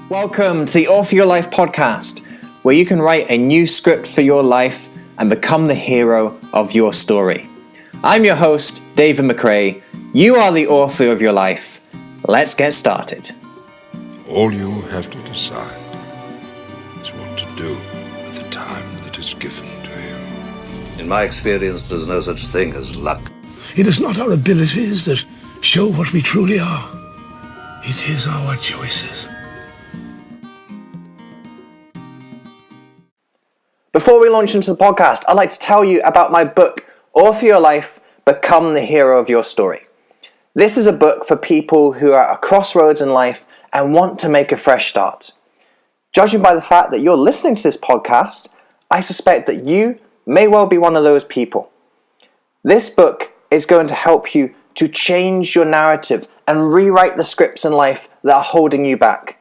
Welcome to the Author Your Life podcast, where you can write a new script for your life and become the hero of your story. I'm your host, David McRae. You are the author of your life. Let's get started. All you have to decide is what to do with the time that is given to you. In my experience, there's no such thing as luck. It is not our abilities that show what we truly are. It is our choices. Before we launch into the podcast, I'd like to tell you about my book, Author Your Life, Become the Hero of Your Story. This is a book for people who are at a crossroads in life and want to make a fresh start. Judging by the fact that you're listening to this podcast, I suspect that you may well be one of those people. This book is going to help you to change your narrative and rewrite the scripts in life that are holding you back.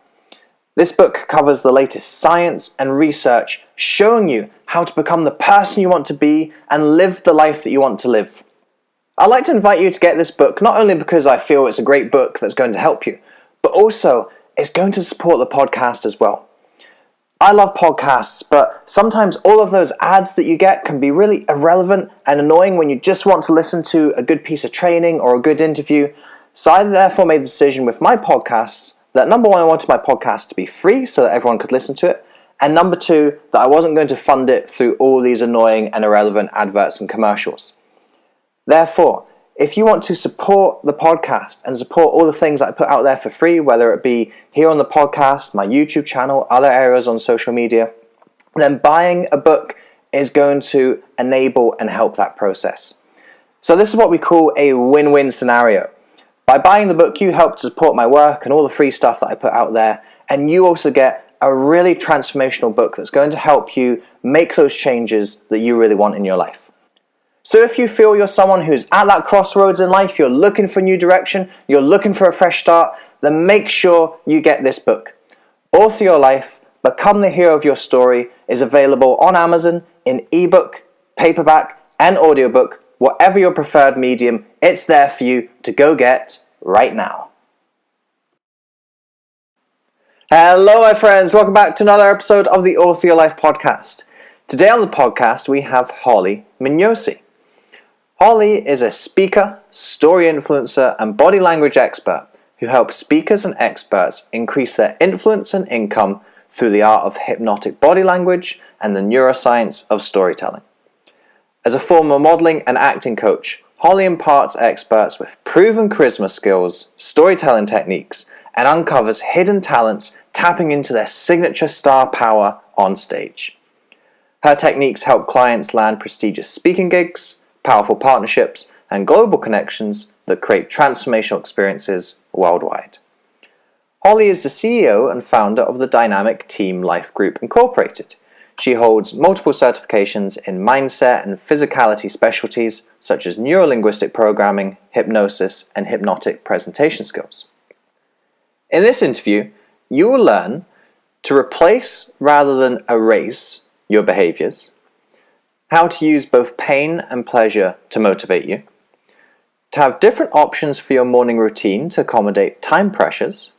This book covers the latest science and research showing you how to become the person you want to be and live the life that you want to live. I'd like to invite you to get this book not only because I feel it's a great book that's going to help you, but also it's going to support the podcast as well. I love podcasts, but sometimes all of those ads that you get can be really irrelevant and annoying when you just want to listen to a good piece of training or a good interview. So I therefore made the decision with my podcasts that number one, I wanted my podcast to be free so that everyone could listen to it. And number two, that I wasn't going to fund it through all these annoying and irrelevant adverts and commercials. Therefore, if you want to support the podcast and support all the things that I put out there for free, whether it be here on the podcast, my YouTube channel, other areas on social media, then buying a book is going to enable and help that process. So this is what we call a win-win scenario. By buying the book, you help to support my work and all the free stuff that I put out there, and you also get a really transformational book that's going to help you make those changes that you really want in your life. So if you feel you're someone who's at that crossroads in life, you're looking for a new direction, you're looking for a fresh start, then make sure you get this book. Author Your Life, Become the Hero of Your Story is available on Amazon in ebook, paperback, and audiobook. Whatever your preferred medium, it's there for you to go get right now. Hello, my friends. Welcome back to another episode of the Author Your Life podcast. Today on the podcast, we have Holley Mignosi. Holley is a speaker, story influencer, and body language expert who helps speakers and experts increase their influence and income through the art of hypnotic body language and the neuroscience of storytelling. As a former modeling and acting coach, Holley imparts experts with proven charisma skills, storytelling techniques, and uncovers hidden talents tapping into their signature star power on stage. Her techniques help clients land prestigious speaking gigs, powerful partnerships, and global connections that create transformational experiences worldwide. Holley is the CEO and founder of the Dynamic Team Life Group Incorporated. She holds multiple certifications in mindset and physicality specialties such as Neuro-linguistic Programming, Hypnosis, and Hypnotic Presentation Skills. In this interview, you will learn to replace rather than erase your behaviours, how to use both pain and pleasure to motivate you, to have different options for your morning routine to accommodate time pressures,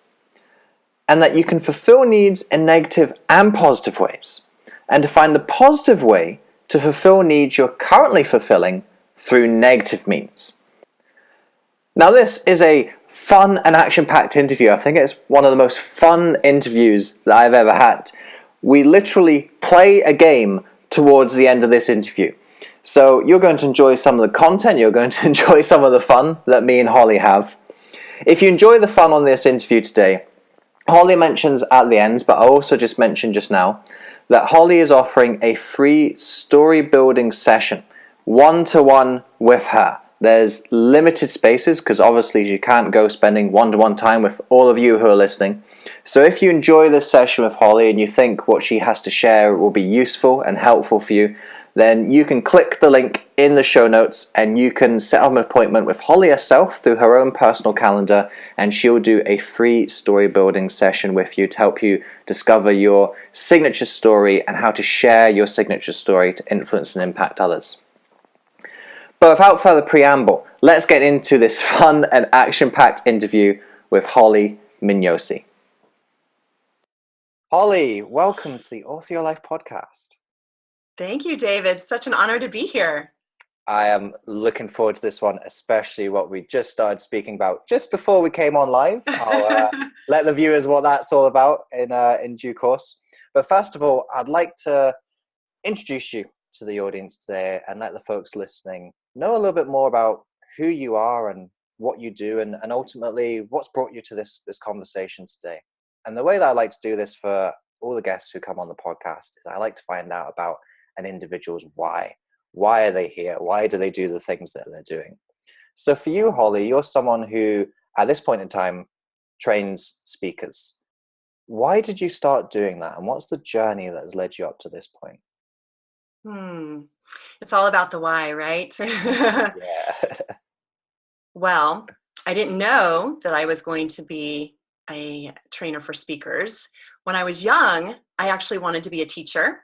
and that you can fulfill needs in negative and positive ways, and to find the positive way to fulfill needs you're currently fulfilling through negative means. Now, this is a fun and action-packed interview. I think it's one of the most fun interviews that I've ever had. We literally play a game towards the end of this interview. So you're going to enjoy some of the content, you're going to enjoy some of the fun that me and Holley have. If you enjoy the fun on this interview today, Holley mentions at the end, but I also just mentioned just now, that Holley is offering a free story building session, one-to-one with her. There's limited spaces because obviously she can't go spending one-to-one time with all of you who are listening. So if you enjoy this session with Holley and you think what she has to share will be useful and helpful for you, then you can click the link in the show notes and you can set up an appointment with Holley herself through her own personal calendar, and she'll do a free story building session with you to help you discover your signature story and how to share your signature story to influence and impact others. But without further preamble, let's get into this fun and action-packed interview with Holley Mignosi. Holly, welcome to the Author Your Life podcast. Thank you, David. Such an honor to be here. I am looking forward to this one, especially what we just started speaking about just before we came on live. I'll let the viewers what that's all about in due course. But first of all, I'd like to introduce you to the audience today and let the folks listening know a little bit more about who you are and what you do, and ultimately what's brought you to this conversation today. And the way that I like to do this for all the guests who come on the podcast is I like to find out about an individual's why. Why are they here? Why do they do the things that they're doing? So for you, Holly, you're someone who at this point in time trains speakers. Why did you start doing that? And what's the journey that has led you up to this point? It's all about the why, right? Yeah. Well, I didn't know that I was going to be a trainer for speakers. When I was young, I actually wanted to be a teacher.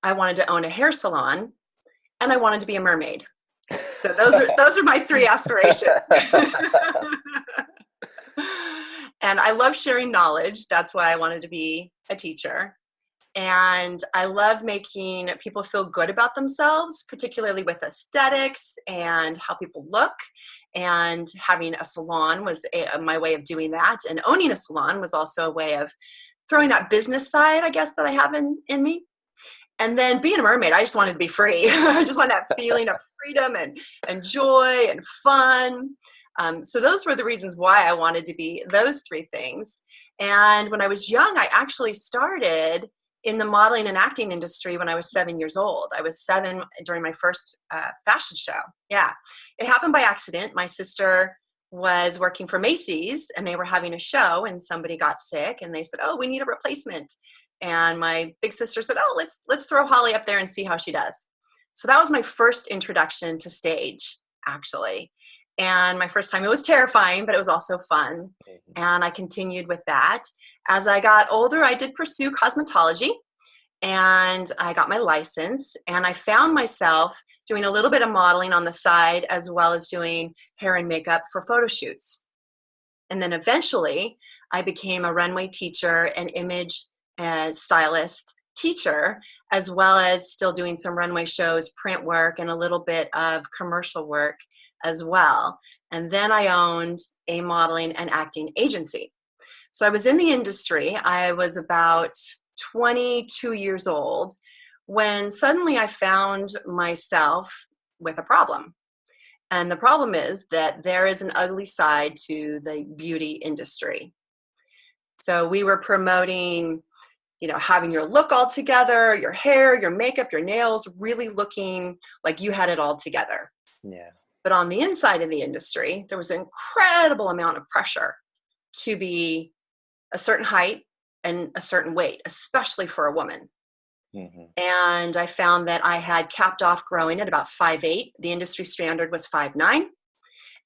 I wanted to own a hair salon, and I wanted to be a mermaid. So those are my three aspirations. And I love sharing knowledge. That's why I wanted to be a teacher. And I love making people feel good about themselves, particularly with aesthetics and how people look. And having a salon was my way of doing that. And owning a salon was also a way of throwing that business side, I guess, that I have in me. And then being a mermaid, I just wanted to be free. I just wanted that feeling of freedom and joy and fun. So those were the reasons why I wanted to be those three things. And when I was young, I actually started in the modeling and acting industry when I was 7 years old. I was 7 during my first fashion show. Yeah, it happened by accident. My sister was working for Macy's and they were having a show and somebody got sick and they said, "Oh, we need a replacement." And my big sister said, "Oh, let's throw Holly up there and see how she does." So that was my first introduction to stage, actually. And my first time, it was terrifying, but it was also fun. And I continued with that. As I got older, I did pursue cosmetology and I got my license, and I found myself doing a little bit of modeling on the side as well as doing hair and makeup for photo shoots. And then eventually I became a runway teacher and image stylist teacher, as well as still doing some runway shows, print work, and a little bit of commercial work as well. And then I owned a modeling and acting agency. So I was in the industry. I was about 22 years old when suddenly I found myself with a problem. And the problem is that there is an ugly side to the beauty industry. So we were promoting, having your look all together, your hair, your makeup, your nails, really looking like you had it all together. Yeah. But on the inside of the industry, there was an incredible amount of pressure to be a certain height and a certain weight, especially for a woman. Mm-hmm. And I found that I had capped off growing at about 5'8". The industry standard was 5'9".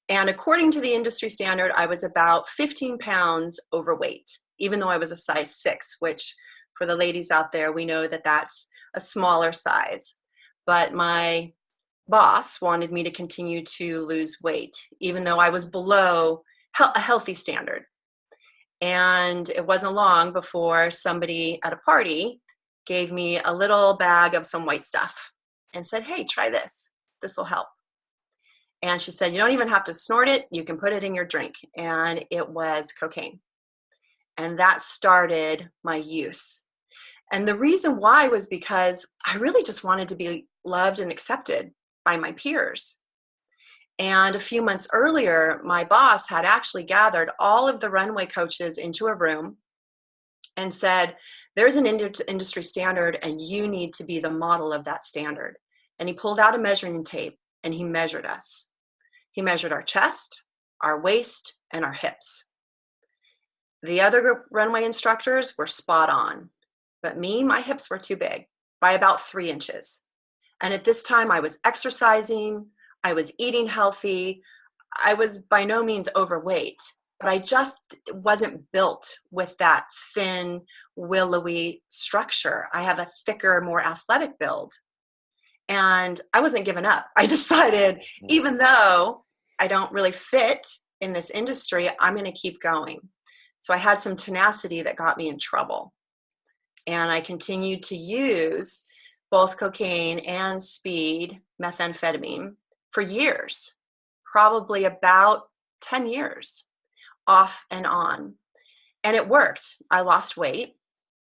And according to the industry standard, I was about 15 pounds overweight, even though I was a size 6, which for the ladies out there, we know that that's a smaller size. But my boss wanted me to continue to lose weight, even though I was below a healthy standard. And it wasn't long before somebody at a party gave me a little bag of some white stuff and said, "Hey, try this. This will help." And she said, "You don't even have to snort it. You can put it in your drink." And it was cocaine. And that started my use. And the reason why was because I really just wanted to be loved and accepted by my peers. And a few months earlier, my boss had actually gathered all of the runway coaches into a room and said, "There's an industry standard and you need to be the model of that standard." And he pulled out a measuring tape and he measured us. He measured our chest, our waist, and our hips. The other runway instructors were spot on, but me, my hips were too big by about 3 inches. And at this time I was exercising, I was eating healthy. I was by no means overweight, but I just wasn't built with that thin, willowy structure. I have a thicker, more athletic build. And I wasn't giving up. I decided, even though I don't really fit in this industry, I'm going to keep going. So I had some tenacity that got me in trouble. And I continued to use both cocaine and speed methamphetamine for years, probably about 10 years, off and on. And it worked. I lost weight.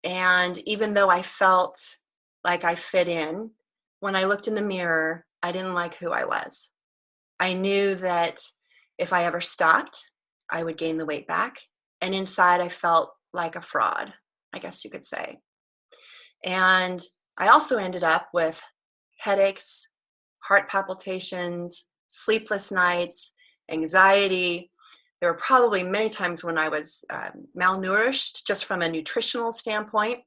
And even though I felt like I fit in, when I looked in the mirror, I didn't like who I was. I knew that if I ever stopped, I would gain the weight back. And inside, I felt like a fraud, I guess you could say. And I also ended up with headaches, heart palpitations, sleepless nights, anxiety. There were probably many times when I was malnourished just from a nutritional standpoint,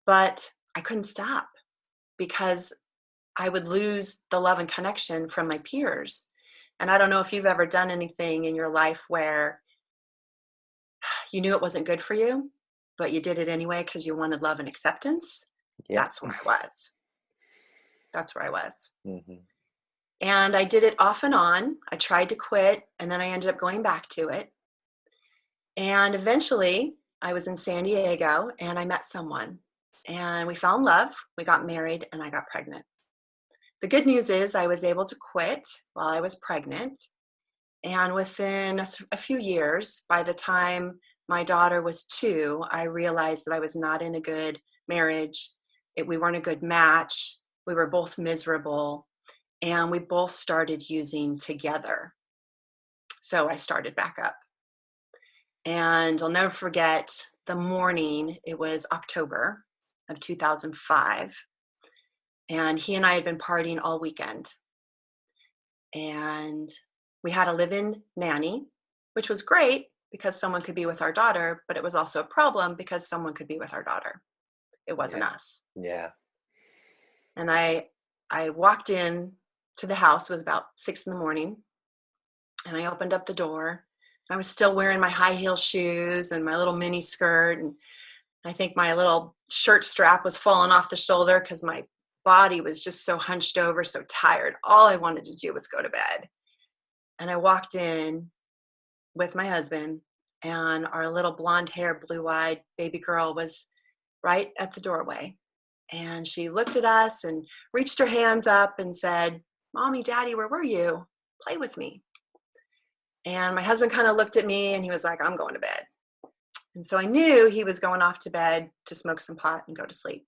but I couldn't stop because I would lose the love and connection from my peers. And I don't know if you've ever done anything in your life where you knew it wasn't good for you, but you did it anyway because you wanted love and acceptance. Yep. That's where I was. That's where I was. Mm-hmm. And I did it off and on. I tried to quit, and then I ended up going back to it. And eventually, I was in San Diego, and I met someone. And we fell in love, we got married, and I got pregnant. The good news is I was able to quit while I was pregnant. And within a few years, by the time my daughter was 2, I realized that I was not in a good marriage. We weren't a good match. We were both miserable. And we both started using together. So I started back up. And I'll never forget the morning, it was October of 2005. And he and I had been partying all weekend. And we had a live-in nanny, which was great because someone could be with our daughter, but it was also a problem because someone could be with our daughter. It wasn't us. Yeah. And I walked in to the house. It was about 6 a.m. And I opened up the door. I was still wearing my high heel shoes and my little mini skirt. And I think my little shirt strap was falling off the shoulder because my body was just so hunched over, so tired. All I wanted to do was go to bed. And I walked in with my husband, and our little blonde hair, blue-eyed baby girl was right at the doorway. And she looked at us and reached her hands up and said, "Mommy, Daddy, where were you? Play with me." And my husband kind of looked at me and he was like, "I'm going to bed." And so I knew he was going off to bed to smoke some pot and go to sleep.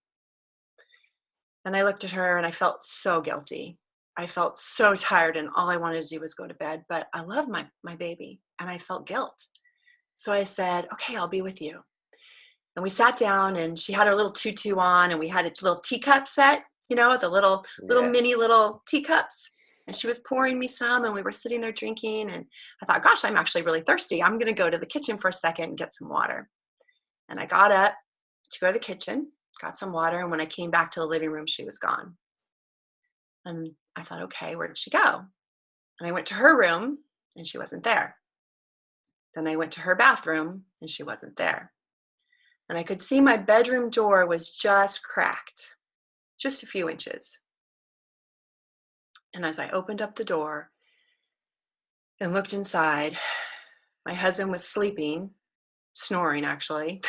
And I looked at her and I felt so guilty. I felt so tired and all I wanted to do was go to bed, but I love my baby and I felt guilt. So I said, "Okay, I'll be with you." And we sat down and she had her little tutu on and we had a little teacup set, the little mini little teacups. And she was pouring me some and we were sitting there drinking. And I thought, gosh, I'm actually really thirsty. I'm going to go to the kitchen for a second and get some water. And I got up to go to the kitchen, got some water. And when I came back to the living room, she was gone. And I thought, okay, where did she go? And I went to her room and she wasn't there. Then I went to her bathroom and she wasn't there. And I could see my bedroom door was just cracked, just a few inches. And as I opened up the door and looked inside, my husband was sleeping, snoring actually,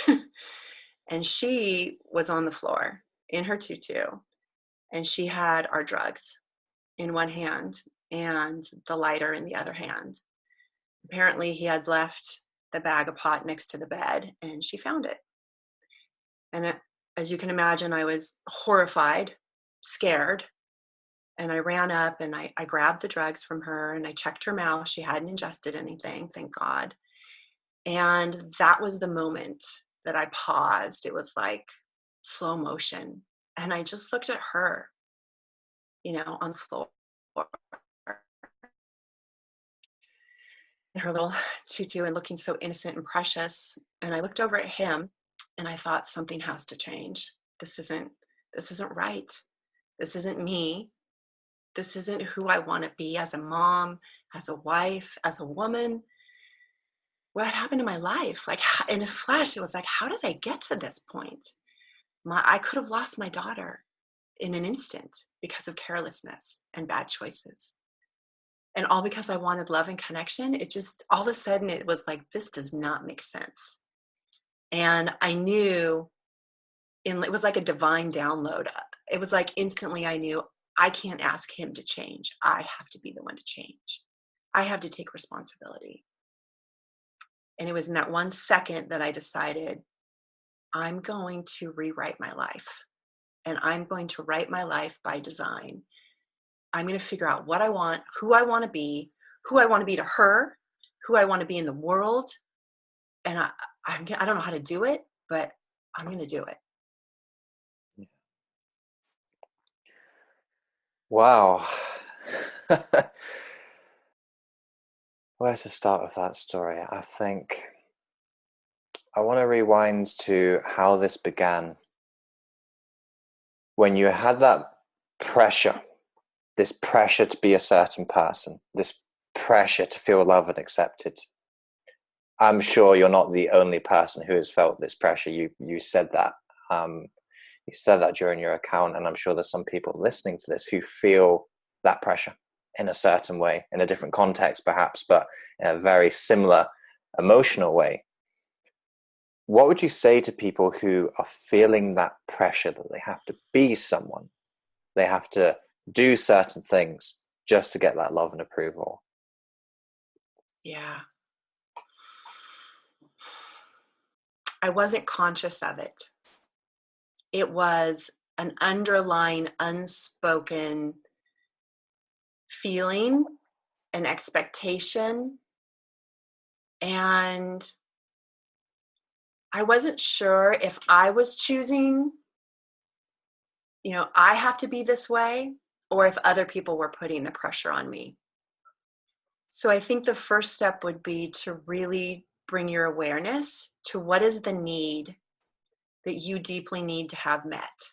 and she was on the floor in her tutu, and she had our drugs in one hand and the lighter in the other hand. Apparently he had left the bag of pot next to the bed and she found it. And as you can imagine, I was horrified, scared. And I ran up and I grabbed the drugs from her and I checked her mouth. She hadn't ingested anything, thank God. And that was the moment that I paused. It was like slow motion. And I just looked at her, on the floor. In her little tutu and looking so innocent and precious. And I looked over at him and I thought, something has to change. This isn't right. This isn't me. This isn't who I want to be as a mom, as a wife, as a woman. What happened to my life? Like in a flash, it was like, how did I get to this point? I could have lost my daughter in an instant because of carelessness and bad choices. And all because I wanted love and connection. It just, all of a sudden, it was like, this does not make sense. And I knew it was like a divine download. It was like instantly I knew I can't ask him to change. I have to be the one to change. I have to take responsibility. And it was in that 1 second that I decided I'm going to rewrite my life. And I'm going to write my life by design. I'm going to figure out what I want, who I want to be to her, who I want to be in the world. And I don't know how to do it, but I'm going to do it. Wow. Where to start with that story? I think I want to rewind to how this began. When you had that pressure, this pressure to be a certain person, this pressure to feel loved and accepted. I'm sure you're not the only person who has felt this pressure. You said that. You said that during your account, and I'm sure there's some people listening to this who feel that pressure in a certain way, in a different context perhaps, but in a very similar emotional way. What would you say to people who are feeling that pressure that they have to be someone, they have to do certain things just to get that love and approval? Yeah. I wasn't conscious of it. It was an underlying, unspoken feeling, an expectation. And I wasn't sure if I was choosing, I have to be this way, or if other people were putting the pressure on me. So I think the first step would be to really bring your awareness to what is the need that you deeply need to have met,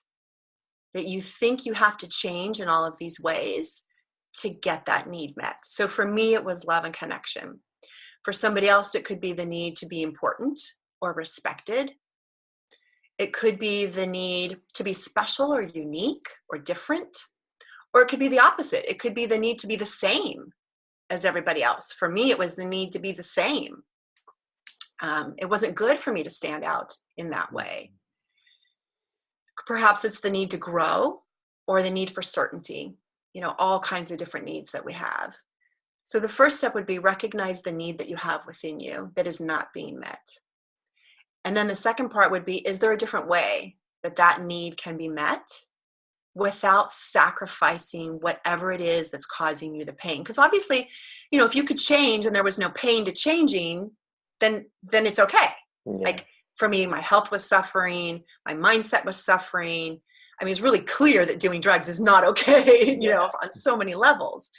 that you think you have to change in all of these ways to get that need met. So for me, it was love and connection. For somebody else, it could be the need to be important or respected. It could be the need to be special or unique or different, or it could be the opposite. It could be the need to be the same as everybody else. For me, it was the need to be the same. It wasn't good for me to stand out in that way. Perhaps it's the need to grow or the need for certainty, all kinds of different needs that we have. So the first step would be recognize the need that you have within you that is not being met. And then the second part would be, is there a different way that need can be met without sacrificing whatever it is that's causing you the pain? Because obviously, if you could change and there was no pain to changing, then it's okay. Yeah. Like for me, my health was suffering, my mindset was suffering. I mean, it's really clear that doing drugs is not okay, on so many levels.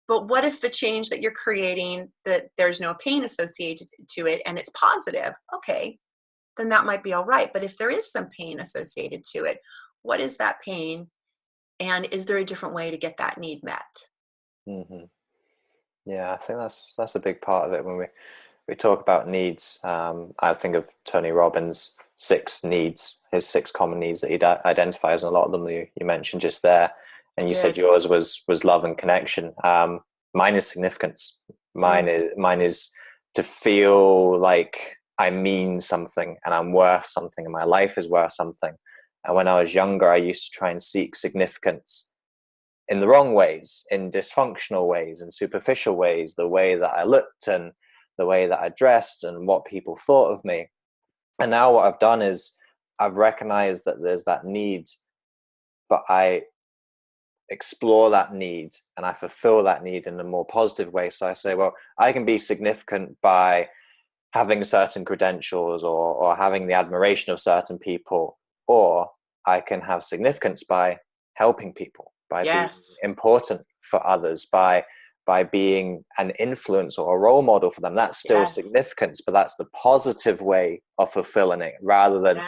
But what if the change that you're creating, that there's no pain associated to it and it's positive? Okay, then that might be all right. But if there is some pain associated to it, what is that pain? And is there a different way to get that need met? Mm-hmm. Yeah, I think that's a big part of it. When we talk about needs, I think of Tony Robbins' 6 needs, his 6 common needs that he identifies, and a lot of them you mentioned just there. And you said yours was love and connection. Mine is significance. Mine is to feel like I mean something and I'm worth something and my life is worth something. And when I was younger, I used to try and seek significance in the wrong ways, in dysfunctional ways, in superficial ways, the way that I looked and the way that I dressed and what people thought of me. And now what I've done is I've recognized that there's that need, but I explore that need and I fulfill that need in a more positive way. So I say, well, I can be significant by having certain credentials or having the admiration of certain people, or I can have significance by helping people, by being important for others, by being an influence or a role model for them. That's still significance, but that's the positive way of fulfilling it, rather than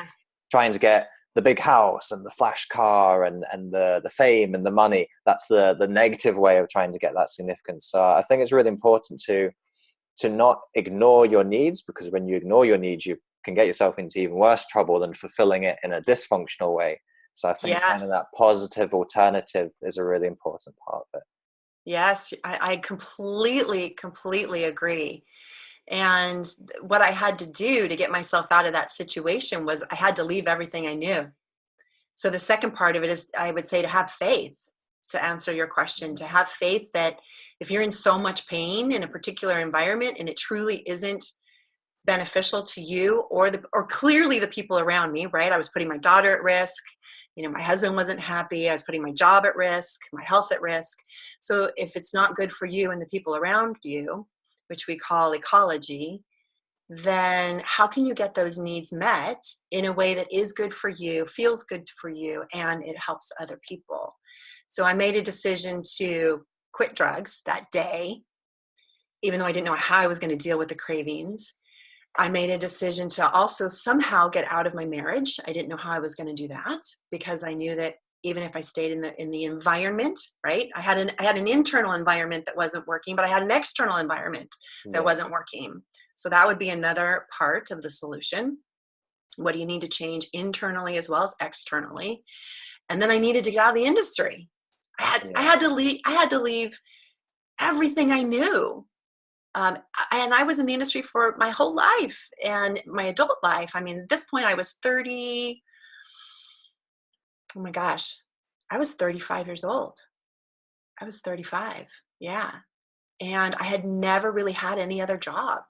trying to get the big house and the flash car and the fame and the money. That's the negative way of trying to get that significance. So I think it's really important to not ignore your needs, because when you ignore your needs, you can get yourself into even worse trouble than fulfilling it in a dysfunctional way. So I think finding that positive alternative is a really important part of it. Yes, I completely agree. And what I had to do to get myself out of that situation was I had to leave everything I knew. So the second part of it is, I would say, to have faith, to answer your question, to have faith that if you're in so much pain in a particular environment and it truly isn't beneficial to you or clearly the people around me, right? I was putting my daughter at risk. My husband wasn't happy. I was putting my job at risk, my health at risk. So if it's not good for you and the people around you, which we call ecology, then how can you get those needs met in a way that is good for you, feels good for you, and it helps other people? So I made a decision to quit drugs that day, even though I didn't know how I was going to deal with the cravings. I made a decision to also somehow get out of my marriage. I didn't know how I was going to do that, because I knew that even if I stayed in the environment, right? I had an internal environment that wasn't working, but I had an external environment that wasn't working. So that would be another part of the solution. What do you need to change internally as well as externally? And then I needed to get out of the industry. I had to leave everything I knew. And I was in the industry for my whole life and my adult life. I mean, at this point I was 30. Oh my gosh, I was 35 years old. I was 35. Yeah. And I had never really had any other job.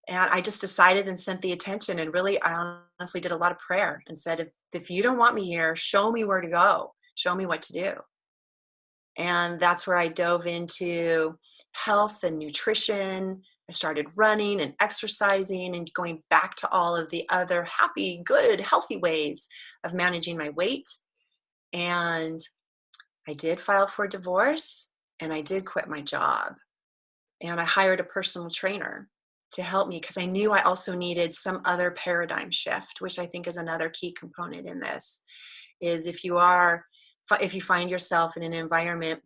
And I just decided and sent the attention, and really, I honestly did a lot of prayer and said, if you don't want me here, show me where to go. Show me what to do. And that's where I dove into health and nutrition. I started running and exercising and going back to all of the other happy, good, healthy ways of managing my weight. And I did file for divorce, and I did quit my job. And I hired a personal trainer to help me, because I knew I also needed some other paradigm shift, which I think is another key component in this, is if you find yourself in an environment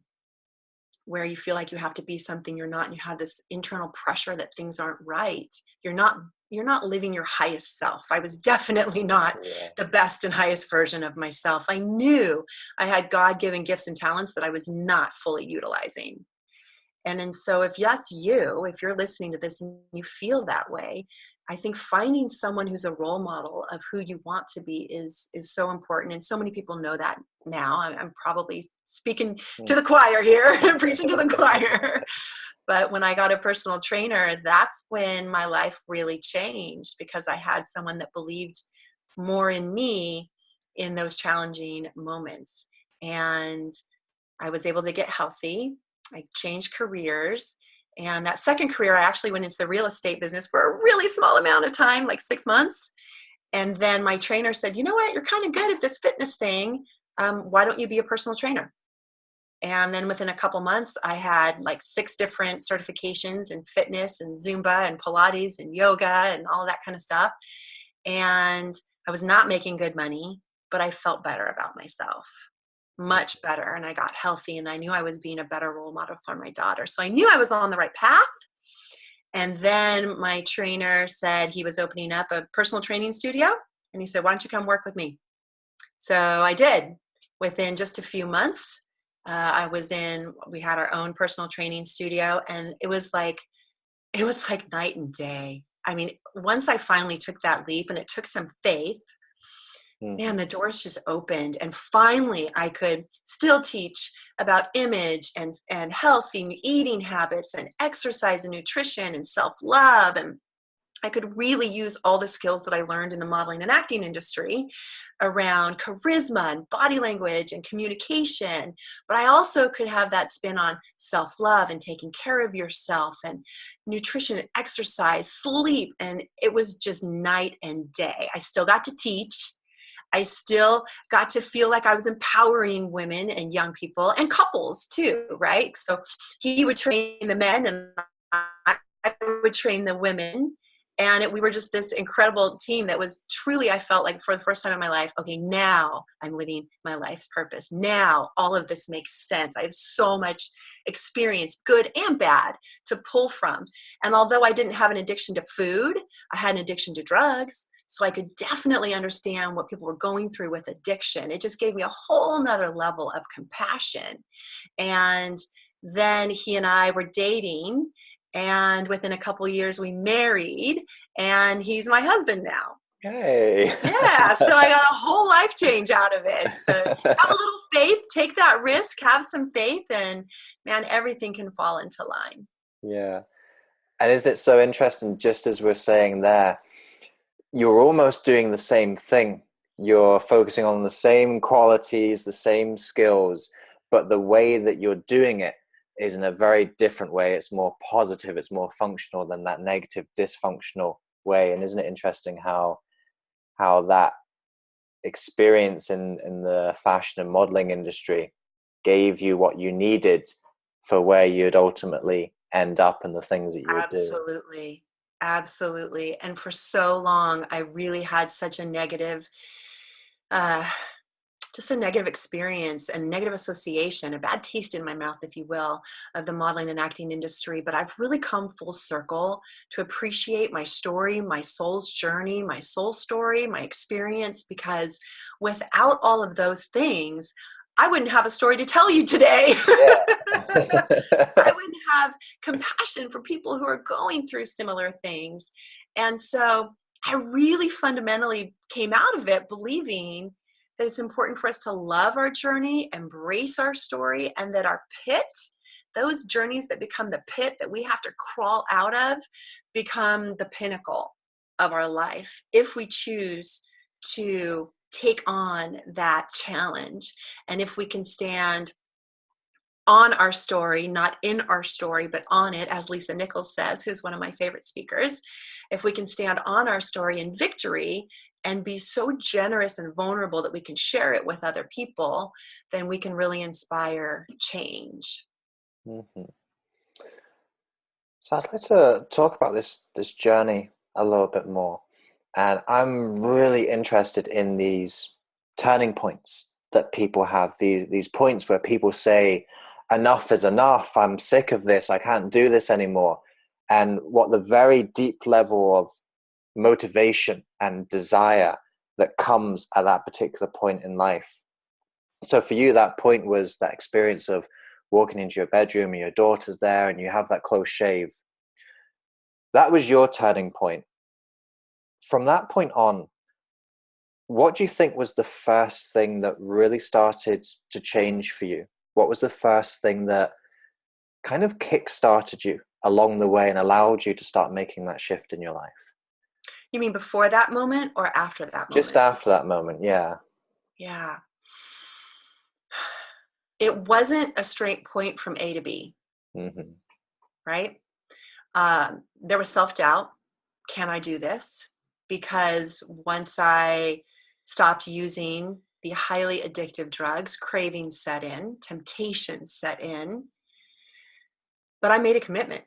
where you feel like you have to be something you're not, and you have this internal pressure that things aren't right, you're not living your highest self. I was definitely not the best and highest version of myself. I knew I had God-given gifts and talents that I was not fully utilizing. And so if that's you, if you're listening to this and you feel that way, I think finding someone who's a role model of who you want to be is so important. And so many people know that now. I'm probably speaking to the choir here, preaching to the choir. But when I got a personal trainer, that's when my life really changed, because I had someone that believed more in me in those challenging moments. And I was able to get healthy. I changed careers. And that second career, I actually went into the real estate business for a really small amount of time, like 6 months. And then my trainer said, you know what, you're kind of good at this fitness thing. Why don't you be a personal trainer? And then within a couple months, I had like 6 different certifications in fitness and Zumba and Pilates and yoga and all that kind of stuff. And I was not making good money, but I felt better about myself. Much better. And I got healthy, and I knew I was being a better role model for my daughter. So I knew I was on the right path. And then my trainer said he was opening up a personal training studio. And he said, why don't you come work with me? So I did. Within just a few months, we had our own personal training studio, and it was like night and day. I mean, once I finally took that leap, and it took some faith, man, the doors just opened, and finally I could still teach about image and healthy eating habits and exercise and nutrition and self-love. And I could really use all the skills that I learned in the modeling and acting industry around charisma and body language and communication. But I also could have that spin on self-love and taking care of yourself and nutrition and exercise, sleep. And it was just night and day. I still got to teach. I still got to feel like I was empowering women and young people and couples too, right? So he would train the men and I would train the women. And we were just this incredible team that was truly, I felt like for the first time in my life, okay, now I'm living my life's purpose. Now all of this makes sense. I have so much experience, good and bad, to pull from. And although I didn't have an addiction to food, I had an addiction to drugs. So I could definitely understand what people were going through with addiction. It just gave me a whole nother level of compassion. And then he and I were dating, and within a couple of years we married, and he's my husband now. Hey. Yeah, so I got a whole life change out of it. So have a little faith, take that risk, have some faith, and man, everything can fall into line. Yeah. And isn't it so interesting, just as we're saying there, you're almost doing the same thing. You're focusing on the same qualities, the same skills, but the way that you're doing it is in a very different way. It's more positive, it's more functional than that negative, dysfunctional way. And isn't it interesting how that experience in the fashion and modeling industry gave you what you needed for where you'd ultimately end up and the things that you would do? Absolutely. Absolutely. And for so long, I really had such a negative, uh, just a negative experience and negative association, a bad taste in my mouth, if you will, of the modeling and acting industry. But I've really come full circle to appreciate my story, my soul's journey, my soul story, my experience, because without all of those things, I wouldn't have a story to tell you today. I wouldn't have compassion for people who are going through similar things. And so I really fundamentally came out of it believing that it's important for us to love our journey, embrace our story, and that our pit, those journeys that become the pit that we have to crawl out of, become the pinnacle of our life if we choose to take on that challenge. And if we can stand on our story, not in our story, but on it, as Lisa Nichols says, who's one of my favorite speakers, if we can stand on our story in victory and be so generous and vulnerable that we can share it with other people, then we can really inspire change. Mm-hmm. So I'd like to talk about this journey a little bit more. And I'm really interested in these turning points that people have, these points where people say, enough is enough, I'm sick of this, I can't do this anymore. And what the very deep level of motivation and desire that comes at that particular point in life. So for you, that point was that experience of walking into your bedroom and your daughter's there and you have that close shave. That was your turning point. From that point on, what do you think was the first thing that really started to change for you? What was the first thing that kind of kick-started you along the way and allowed you to start making that shift in your life? You mean before that moment or after that moment? Just after that moment, yeah. Yeah. It wasn't a straight point from A to B, Mm-hmm. right? There was self-doubt. Can I do this? Because once I stopped using the highly addictive drugs, cravings set in, temptation set in. But I made a commitment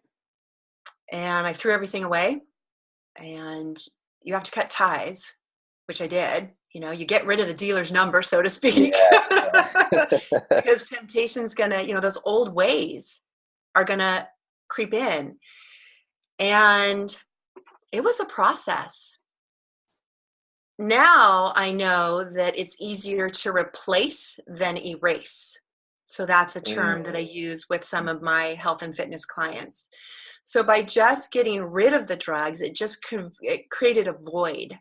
and I threw everything away. And you have to cut ties, which I did. You know, you get rid of the dealer's number, so to speak, Yeah. because temptation's gonna, those old ways are gonna creep in. And it was a process. Now I know that it's easier to replace than erase. So that's a term that I use with some of my health and fitness clients. So by just getting rid of the drugs, it created a void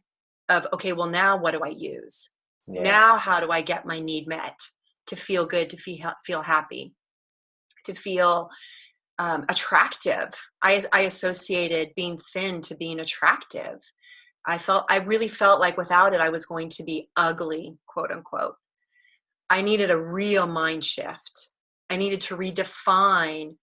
of, okay, well, now what do I use? Yeah. Now how do I get my need met to feel good, to feel happy, to feel attractive? I associated being thin to being attractive. I really felt like without it, I was going to be ugly, quote unquote. I needed a real mind shift. I needed to redefine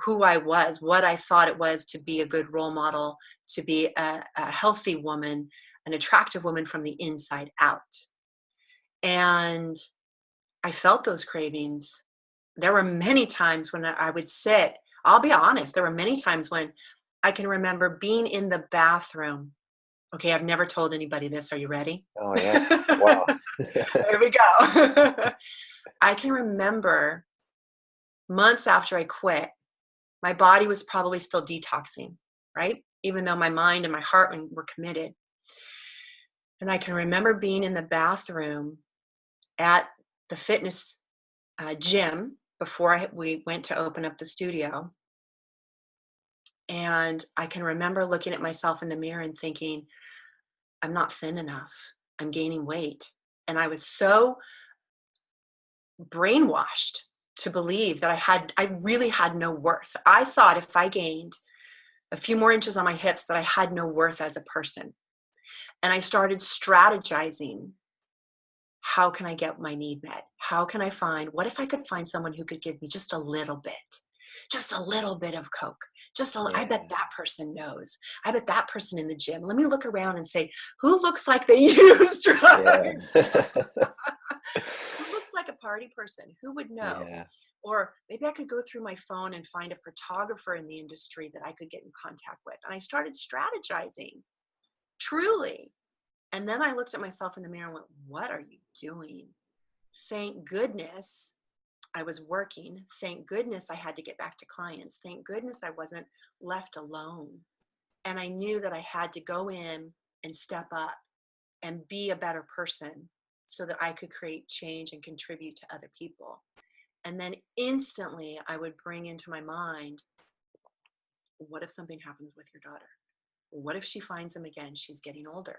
who I was, what I thought it was to be a good role model, to be a healthy woman, an attractive woman from the inside out. And I felt those cravings. There were many times when I would sit, I'll be honest, there were many times when I can remember being in the bathroom. Okay, I've never told anybody this. Are you ready? Oh, yeah. Wow. Here we go. I can remember months after I quit, my body was probably still detoxing, right? Even though my mind and my heart were committed. And I can remember being in the bathroom at the fitness gym before we went to open up the studio. And I can remember looking at myself in the mirror and thinking, I'm not thin enough. I'm gaining weight. And I was so brainwashed to believe that I really had no worth. I thought if I gained a few more inches on my hips that I had no worth as a person. And I started strategizing. How can I get my need met? How can I what if I could find someone who could give me just a little bit of Coke? I bet that person knows. I bet that person in the gym. Let me look around and say, who looks like they use drugs? Yeah. Who looks like a party person? Who would know? Yeah. Or maybe I could go through my phone and find a photographer in the industry that I could get in contact with. And I started strategizing, truly. And then I looked at myself in the mirror and went, what are you doing? Thank goodness I was working. Thank goodness I had to get back to clients. Thank goodness I wasn't left alone. And I knew that I had to go in and step up and be a better person so that I could create change and contribute to other people. And then instantly I would bring into my mind, what if something happens with your daughter? What if she finds him again? She's getting older.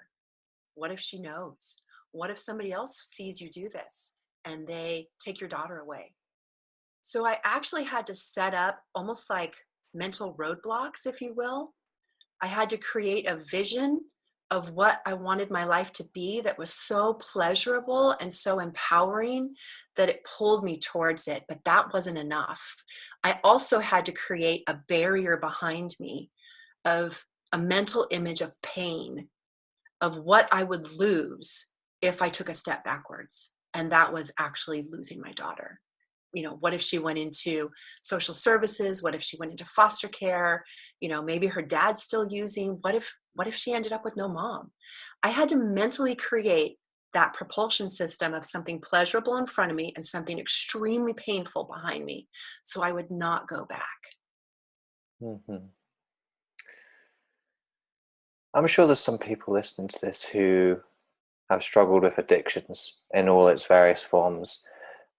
What if she knows? What if somebody else sees you do this and they take your daughter away? So I actually had to set up almost like mental roadblocks, if you will. I had to create a vision of what I wanted my life to be that was so pleasurable and so empowering that it pulled me towards it. But that wasn't enough. I also had to create a barrier behind me of a mental image of pain, of what I would lose if I took a step backwards. And that was actually losing my daughter. What if she went into social services? What if she went into foster care? Maybe her dad's still using. What if she ended up with no mom? I had to mentally create that propulsion system of something pleasurable in front of me and something extremely painful behind me, so I would not go back. Mm-hmm. I'm sure there's some people listening to this who have struggled with addictions in all its various forms.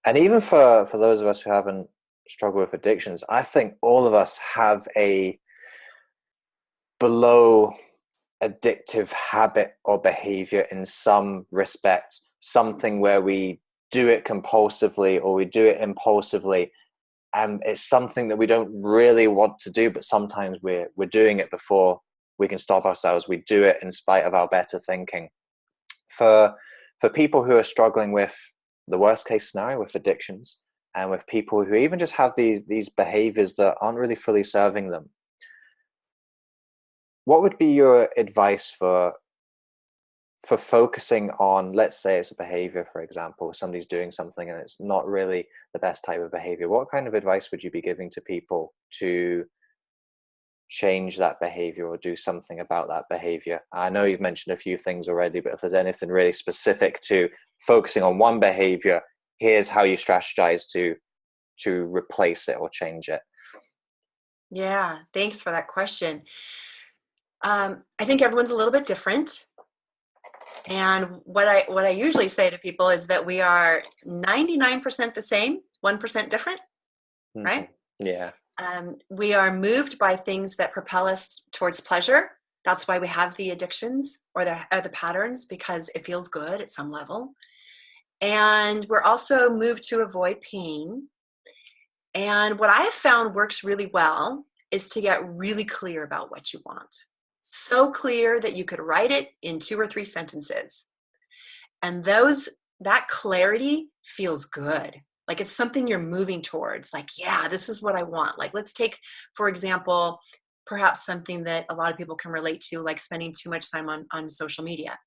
And even for those of us who haven't struggled with addictions, I think all of us have a below addictive habit or behavior in some respect, something where we do it compulsively or we do it impulsively. And it's something that we don't really want to do, but sometimes we're doing it before we can stop ourselves. We do it in spite of our better thinking. For people who are struggling with the worst case scenario with addictions, and with people who even just have these behaviors that aren't really fully serving them, what would be your advice for focusing on, let's say it's a behavior, for example, somebody's doing something and it's not really the best type of behavior? What kind of advice would you be giving to people to change that behavior or do something about that behavior? I know you've mentioned a few things already, but if there's anything really specific to focusing on one behavior, here's how you strategize to replace it or change it. Yeah, thanks for that question. I think everyone's a little bit different. And what I usually say to people is that we are 99% the same, 1% different, Mm-hmm. right? Yeah. We are moved by things that propel us towards pleasure. That's why we have the addictions or the patterns, because it feels good at some level. And we're also moved to avoid pain. And what I have found works really well is to get really clear about what you want. So clear that you could write it in 2 or 3 sentences. And that clarity feels good. Like it's something you're moving towards. Like, yeah, this is what I want. Like, let's take, for example, perhaps something that a lot of people can relate to, like spending too much time on social media,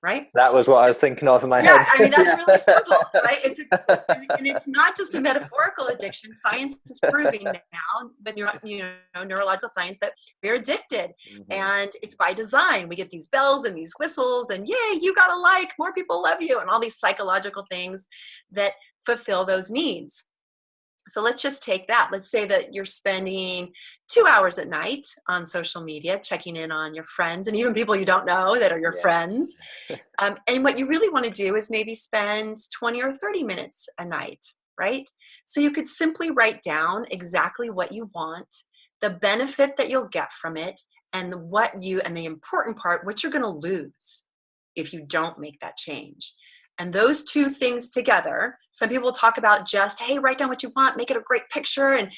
right? That was what I was thinking of in my head. Yeah, I mean, that's really simple, right? And it's not just a metaphorical addiction. Science is proving now, but neurological science, that we're addicted. Mm-hmm. And it's by design. We get these bells and these whistles and yay, you got a like, more people love you, and all these psychological things that fulfill those needs. So let's just take that. Let's say that you're spending 2 hours at night on social media, checking in on your friends and even people you don't know that are your friends. And what you really want to do is maybe spend 20 or 30 minutes a night, right? So you could simply write down exactly what you want, the benefit that you'll get from it, and the important part, what you're going to lose. if you don't make that change. And those two things together, some people talk about just, hey, write down what you want, make it a great picture, and,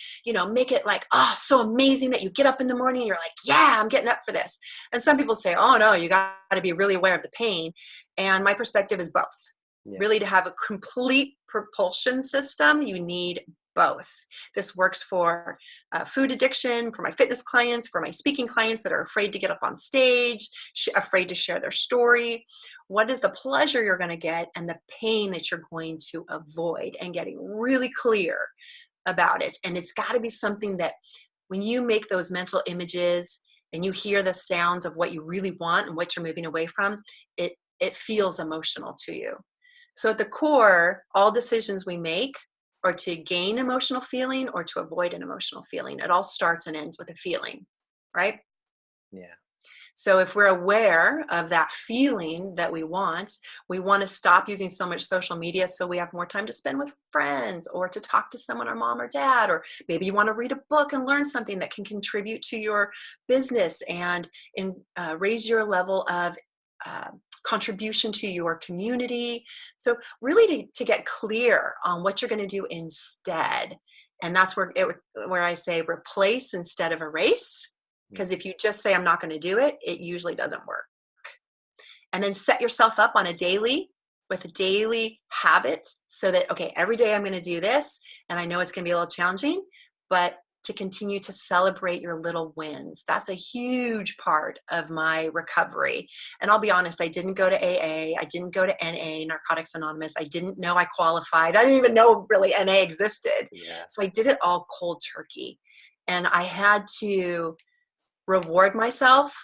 make it like, oh, so amazing that you get up in the morning and you're like, yeah, I'm getting up for this. And some people say, oh no, you got to be really aware of the pain. And my perspective is both. Yeah. Really, to have a complete propulsion system, you need both. This works for food addiction, for my fitness clients, for my speaking clients that are afraid to get up on stage, afraid to share their story. What is the pleasure you're going to get and the pain that you're going to avoid, and getting really clear about it. And it's got to be something that when you make those mental images and you hear the sounds of what you really want and what you're moving away from, it feels emotional to you. So at the core, all decisions we make or to gain emotional feeling or to avoid an emotional feeling. It all starts and ends with a feeling, right? Yeah. So if we're aware of that feeling that we want to stop using so much social media so we have more time to spend with friends or to talk to someone, our mom or dad, or maybe you want to read a book and learn something that can contribute to your business and raise your level of contribution to your community. So really to get clear on what you're going to do instead. And that's where I say replace instead of erase. Because if you just say, I'm not going to do it, it usually doesn't work. And then set yourself up on a daily habit so that, okay, every day I'm going to do this. And I know it's going to be a little challenging, but to continue to celebrate your little wins. That's a huge part of my recovery. And I'll be honest, I didn't go to AA. I didn't go to NA, Narcotics Anonymous. I didn't know I qualified. I didn't even know really NA existed. Yeah. So I did it all cold turkey. And I had to reward myself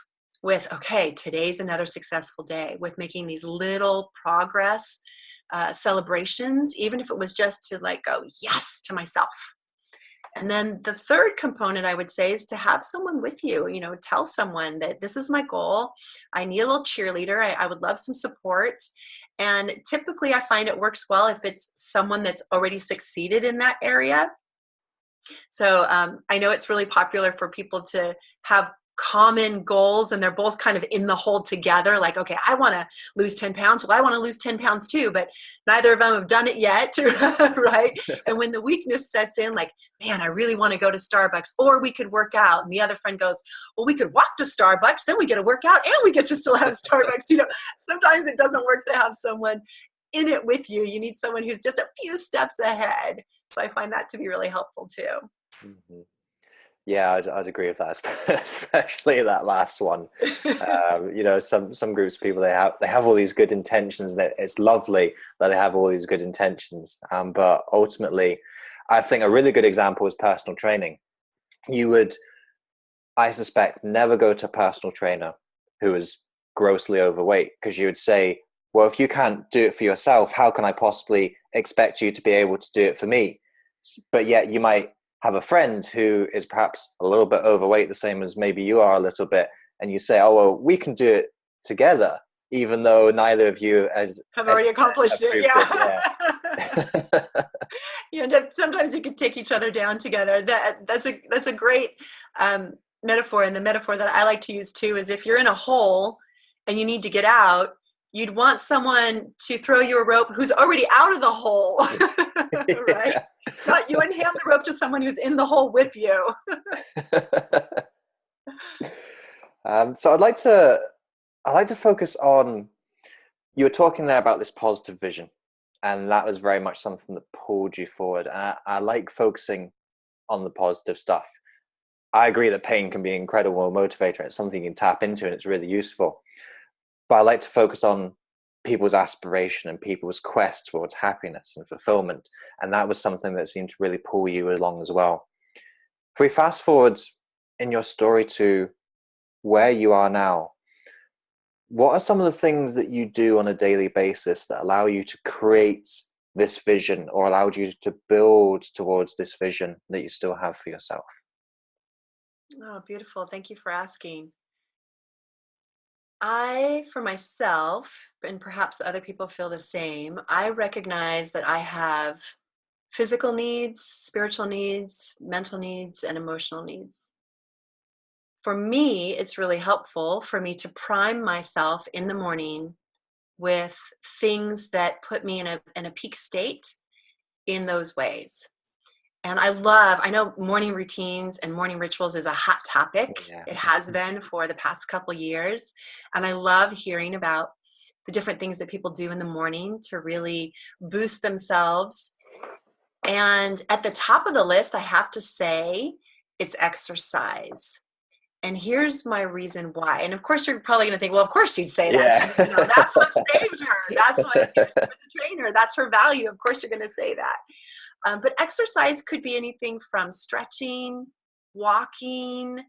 with, okay, today's another successful day, with making these little progress celebrations, even if it was just to like go, yes, to myself. And then the third component I would say is to have someone with you, tell someone that this is my goal. I need a little cheerleader. I would love some support. And typically I find it works well if it's someone that's already succeeded in that area. So I know it's really popular for people to have common goals and they're both kind of in the hole together. Like, okay, I want to lose 10 pounds. Well, I want to lose 10 pounds too, but neither of them have done it yet. Right. And when the weakness sets in, like, man, I really want to go to Starbucks, or we could work out. And the other friend goes, well, we could walk to Starbucks, then we get to work out and we get to still have Starbucks. Sometimes it doesn't work to have someone in it with you. You need someone who's just a few steps ahead. So I find that to be really helpful too. Mm-hmm. Yeah, I'd agree with that, especially that last one. Some groups of people, they have all these good intentions, and it's lovely that they have all these good intentions. But ultimately, I think a really good example is personal training. You would, I suspect, never go to a personal trainer who is grossly overweight, because you would say, well, if you can't do it for yourself, how can I possibly expect you to be able to do it for me? But yet you might have a friend who is perhaps a little bit overweight, the same as maybe you are a little bit, and you say, oh, well, we can do it together, even though neither of you have already accomplished it. Yeah. Sometimes you could take each other down together. That's a great metaphor. And the metaphor that I like to use too is if you're in a hole and you need to get out, you'd want someone to throw you a rope who's already out of the hole, right? Yeah. You wouldn't hand the rope to someone who's in the hole with you. So I'd like to focus on, you were talking there about this positive vision, and that was very much something that pulled you forward. And I like focusing on the positive stuff. I agree that pain can be an incredible motivator. It's something you can tap into and it's really useful. But I like to focus on people's aspiration and people's quest towards happiness and fulfillment. And that was something that seemed to really pull you along as well. If we fast forward in your story to where you are now, what are some of the things that you do on a daily basis that allow you to create this vision, or allowed you to build towards this vision that you still have for yourself? Oh, beautiful. Thank you for asking. I, for myself, and perhaps other people feel the same, I recognize that I have physical needs, spiritual needs, mental needs, and emotional needs. For me, it's really helpful for me to prime myself in the morning with things that put me in a peak state in those ways. And I know morning routines and morning rituals is a hot topic. Yeah. It has been for the past couple years. And I love hearing about the different things that people do in the morning to really boost themselves. And at the top of the list, I have to say, it's exercise. And here's my reason why. And of course, you're probably going to think, well, of course she'd say that. Yeah. That's what saved her. That's what she was a trainer. That's her value. Of course, you're going to say that. But exercise could be anything from stretching, walking.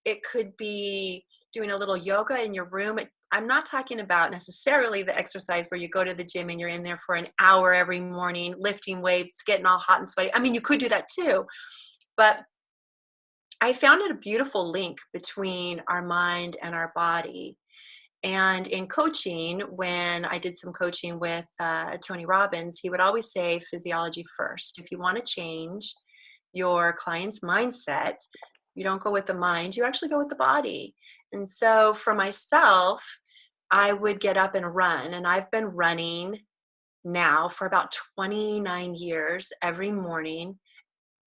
It could be doing a little yoga in your room. I'm not talking about necessarily the exercise where you go to the gym and you're in there for an hour every morning, lifting weights, getting all hot and sweaty. I mean, you could do that too. But I found it a beautiful link between our mind and our body. And in coaching, when I did some coaching with Tony Robbins, he would always say physiology first. If you want to change your client's mindset, you don't go with the mind, you actually go with the body. And so for myself, I would get up and run. And I've been running now for about 29 years every morning.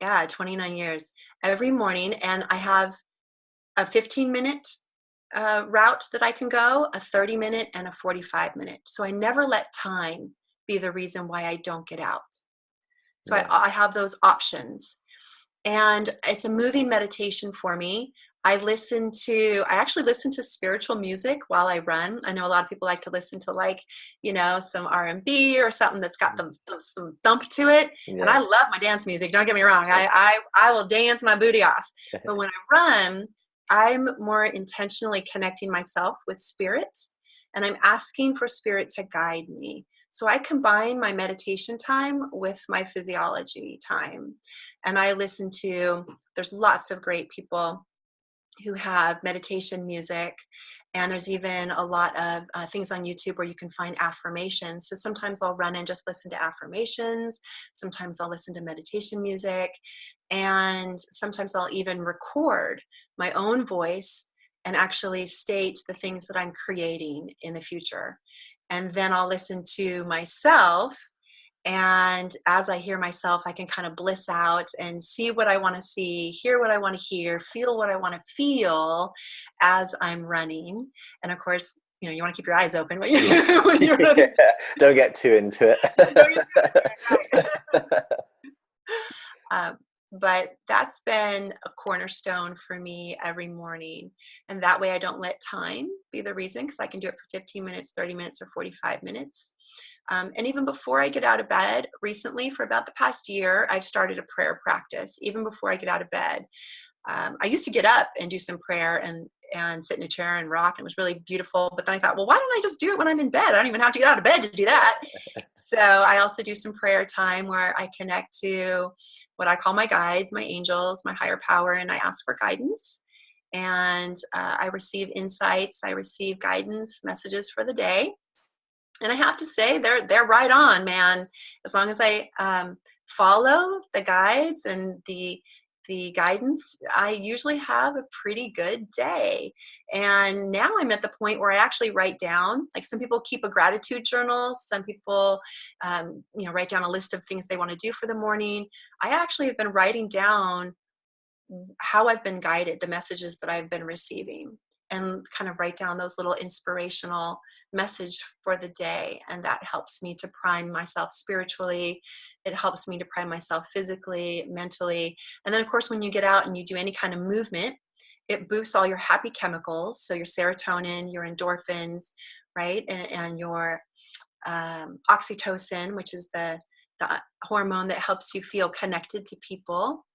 Yeah, 29 years every morning. And I have a 15-minute route that I can go, a 30-minute and a 45-minute. So I never let time be the reason why I don't get out. So Yeah. I have those options. And it's a moving meditation for me. I actually listen to spiritual music while I run. I know a lot of people like to listen to some R&B or something that's got some thump to it. Yeah. And I love my dance music. Don't get me wrong. I will dance my booty off. But when I run, I'm more intentionally connecting myself with spirit, and I'm asking for spirit to guide me. So I combine my meditation time with my physiology time. And there's lots of great people who have meditation music, and there's even a lot of things on YouTube where you can find affirmations. So sometimes I'll run and just listen to affirmations. Sometimes I'll listen to meditation music, and sometimes I'll even record my own voice and actually state the things that I'm creating in the future. And then I'll listen to myself. And as I hear myself, I can kind of bliss out and see what I want to see, hear what I want to hear, feel what I want to feel as I'm running. And of course, you want to keep your eyes open when you're running. Yeah. Don't get too into it. Don't get too into it, right. But that's been a cornerstone for me every morning. And that way I don't let time be the reason, because I can do it for 15 minutes, 30 minutes, or 45 minutes. And even before I get out of bed, recently, for about the past year, I've started a prayer practice, even before I get out of bed. I used to get up and do some prayer and sit in a chair and rock, and it was really beautiful. But then I thought, well, why don't I just do it when I'm in bed? I don't even have to get out of bed to do that. So I also do some prayer time where I connect to what I call my guides, my angels, my higher power, and I ask for guidance. And I receive insights, I receive guidance, messages for the day. And I have to say, they're right on, man. As long as I follow the guides and the guidance, I usually have a pretty good day. And now I'm at the point where I actually write down, like some people keep a gratitude journal. Some people, write down a list of things they want to do for the morning. I actually have been writing down how I've been guided, the messages that I've been receiving, and kind of write down those little inspirational message for the day. And that helps me to prime myself spiritually. It helps me to prime myself physically, mentally. And then of course, when you get out and you do any kind of movement, it boosts all your happy chemicals. So your serotonin, your endorphins, right? And your oxytocin, which is the hormone that helps you feel connected to people.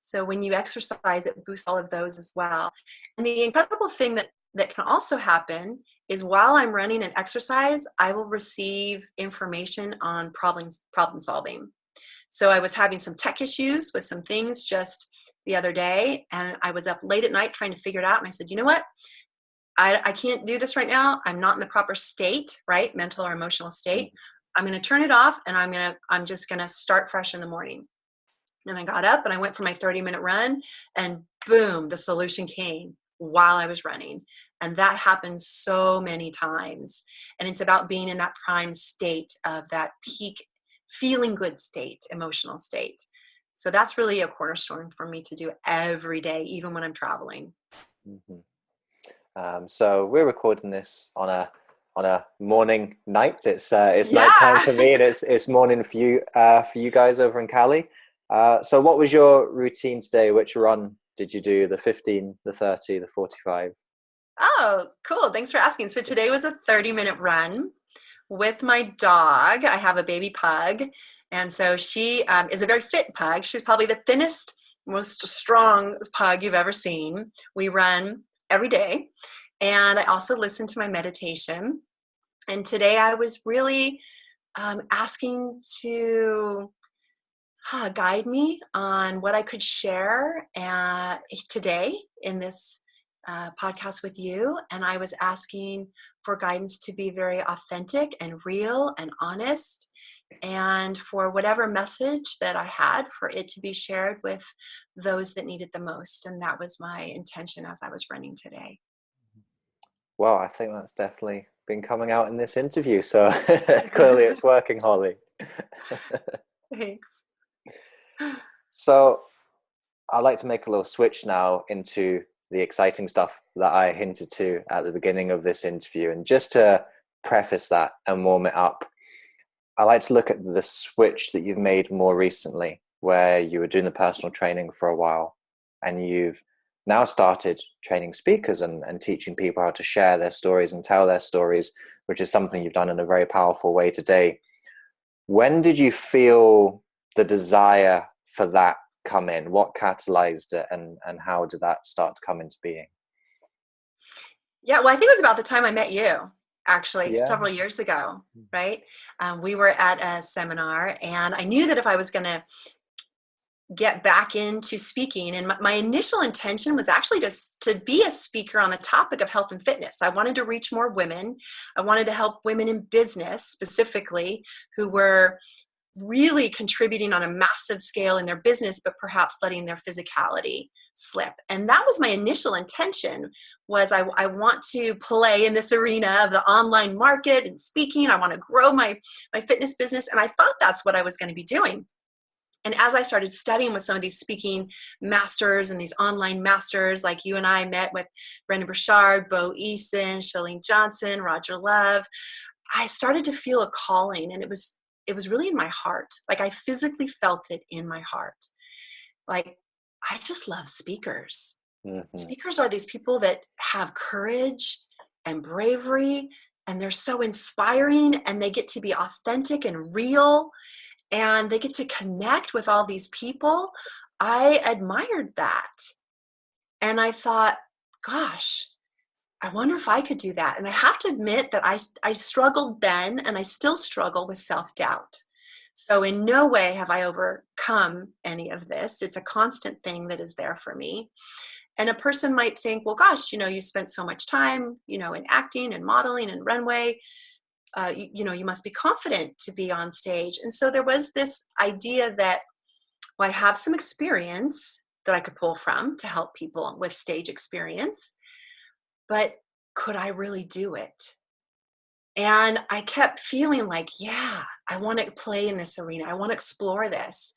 So when you exercise, it boosts all of those as well. And the incredible thing that can also happen is while I'm running and exercise, I will receive information on problem solving. So I was having some tech issues with some things just the other day, and I was up late at night trying to figure it out. And I said, you know what? I can't do this right now. I'm not in the proper state, right? Mental or emotional state. I'm going to turn it off, and I'm just going to start fresh in the morning. And I got up and I went for my 30-minute run, and boom, the solution came while I was running. And that happens so many times. And it's about being in that prime state of that peak, feeling good state, emotional state. So that's really a cornerstone for me to do every day, even when I'm traveling. Mhm. So we're recording this on a morning night. It's nighttime for me, and it's morning for you guys over in Cali. So what was your routine today? Which run did you do? The 15, the 30, the 45? Oh, cool. Thanks for asking. So today was a 30-minute run with my dog. I have a baby pug. And so she is a very fit pug. She's probably the thinnest, most strong pug you've ever seen. We run every day. And I also listen to my meditation. And today I was really asking to guide me on what I could share today in this podcast with you. And I was asking for guidance to be very authentic and real and honest, and for whatever message that I had, for it to be shared with those that need it the most. And that was my intention as I was running today. Well, I think that's definitely been coming out in this interview. So clearly it's working, Holly. Thanks. So I'd like to make a little switch now into the exciting stuff that I hinted to at the beginning of this interview. And just to preface that and warm it up, I like to look at the switch that you've made more recently, where you were doing the personal training for a while, and you've now started training speakers and teaching people how to share their stories and tell their stories, which is something you've done in a very powerful way today. When did you feel the desire for that come in? What catalyzed it, and how did that start to come into being? Yeah, well, I think it was about the time I met you, actually, Yeah. several years ago, right? We were at a seminar, and I knew that if I was going to get back into speaking, and my initial intention was actually to be a speaker on the topic of health and fitness. I wanted to reach more women. I wanted to help women in business specifically, who were really contributing on a massive scale in their business, but perhaps letting their physicality slip. And that was my initial intention, was I want to play in this arena of the online market and speaking. I want to grow my fitness business. And I thought that's what I was going to be doing. And as I started studying with some of these speaking masters and these online masters, like you and I met with Brendan Burchard, Bo Eason, Shalene Johnson, Roger Love, I started to feel a calling, and it was really in my heart. Like I physically felt it in my heart. Like, I just love speakers. Mm-hmm. Speakers are these people that have courage and bravery, and they're so inspiring, and they get to be authentic and real, and they get to connect with all these people. I admired that. And I thought, gosh, I wonder if I could do that. And I have to admit that I struggled then, and I still struggle with self-doubt. So in no way have I overcome any of this. It's a constant thing that is there for me. And a person might think, well, gosh, you spent so much time, in acting and modeling and runway. You must be confident to be on stage. And so there was this idea that, well, I have some experience that I could pull from to help people with stage experience, but could I really do it? And I kept feeling like, yeah, I want to play in this arena. I want to explore this.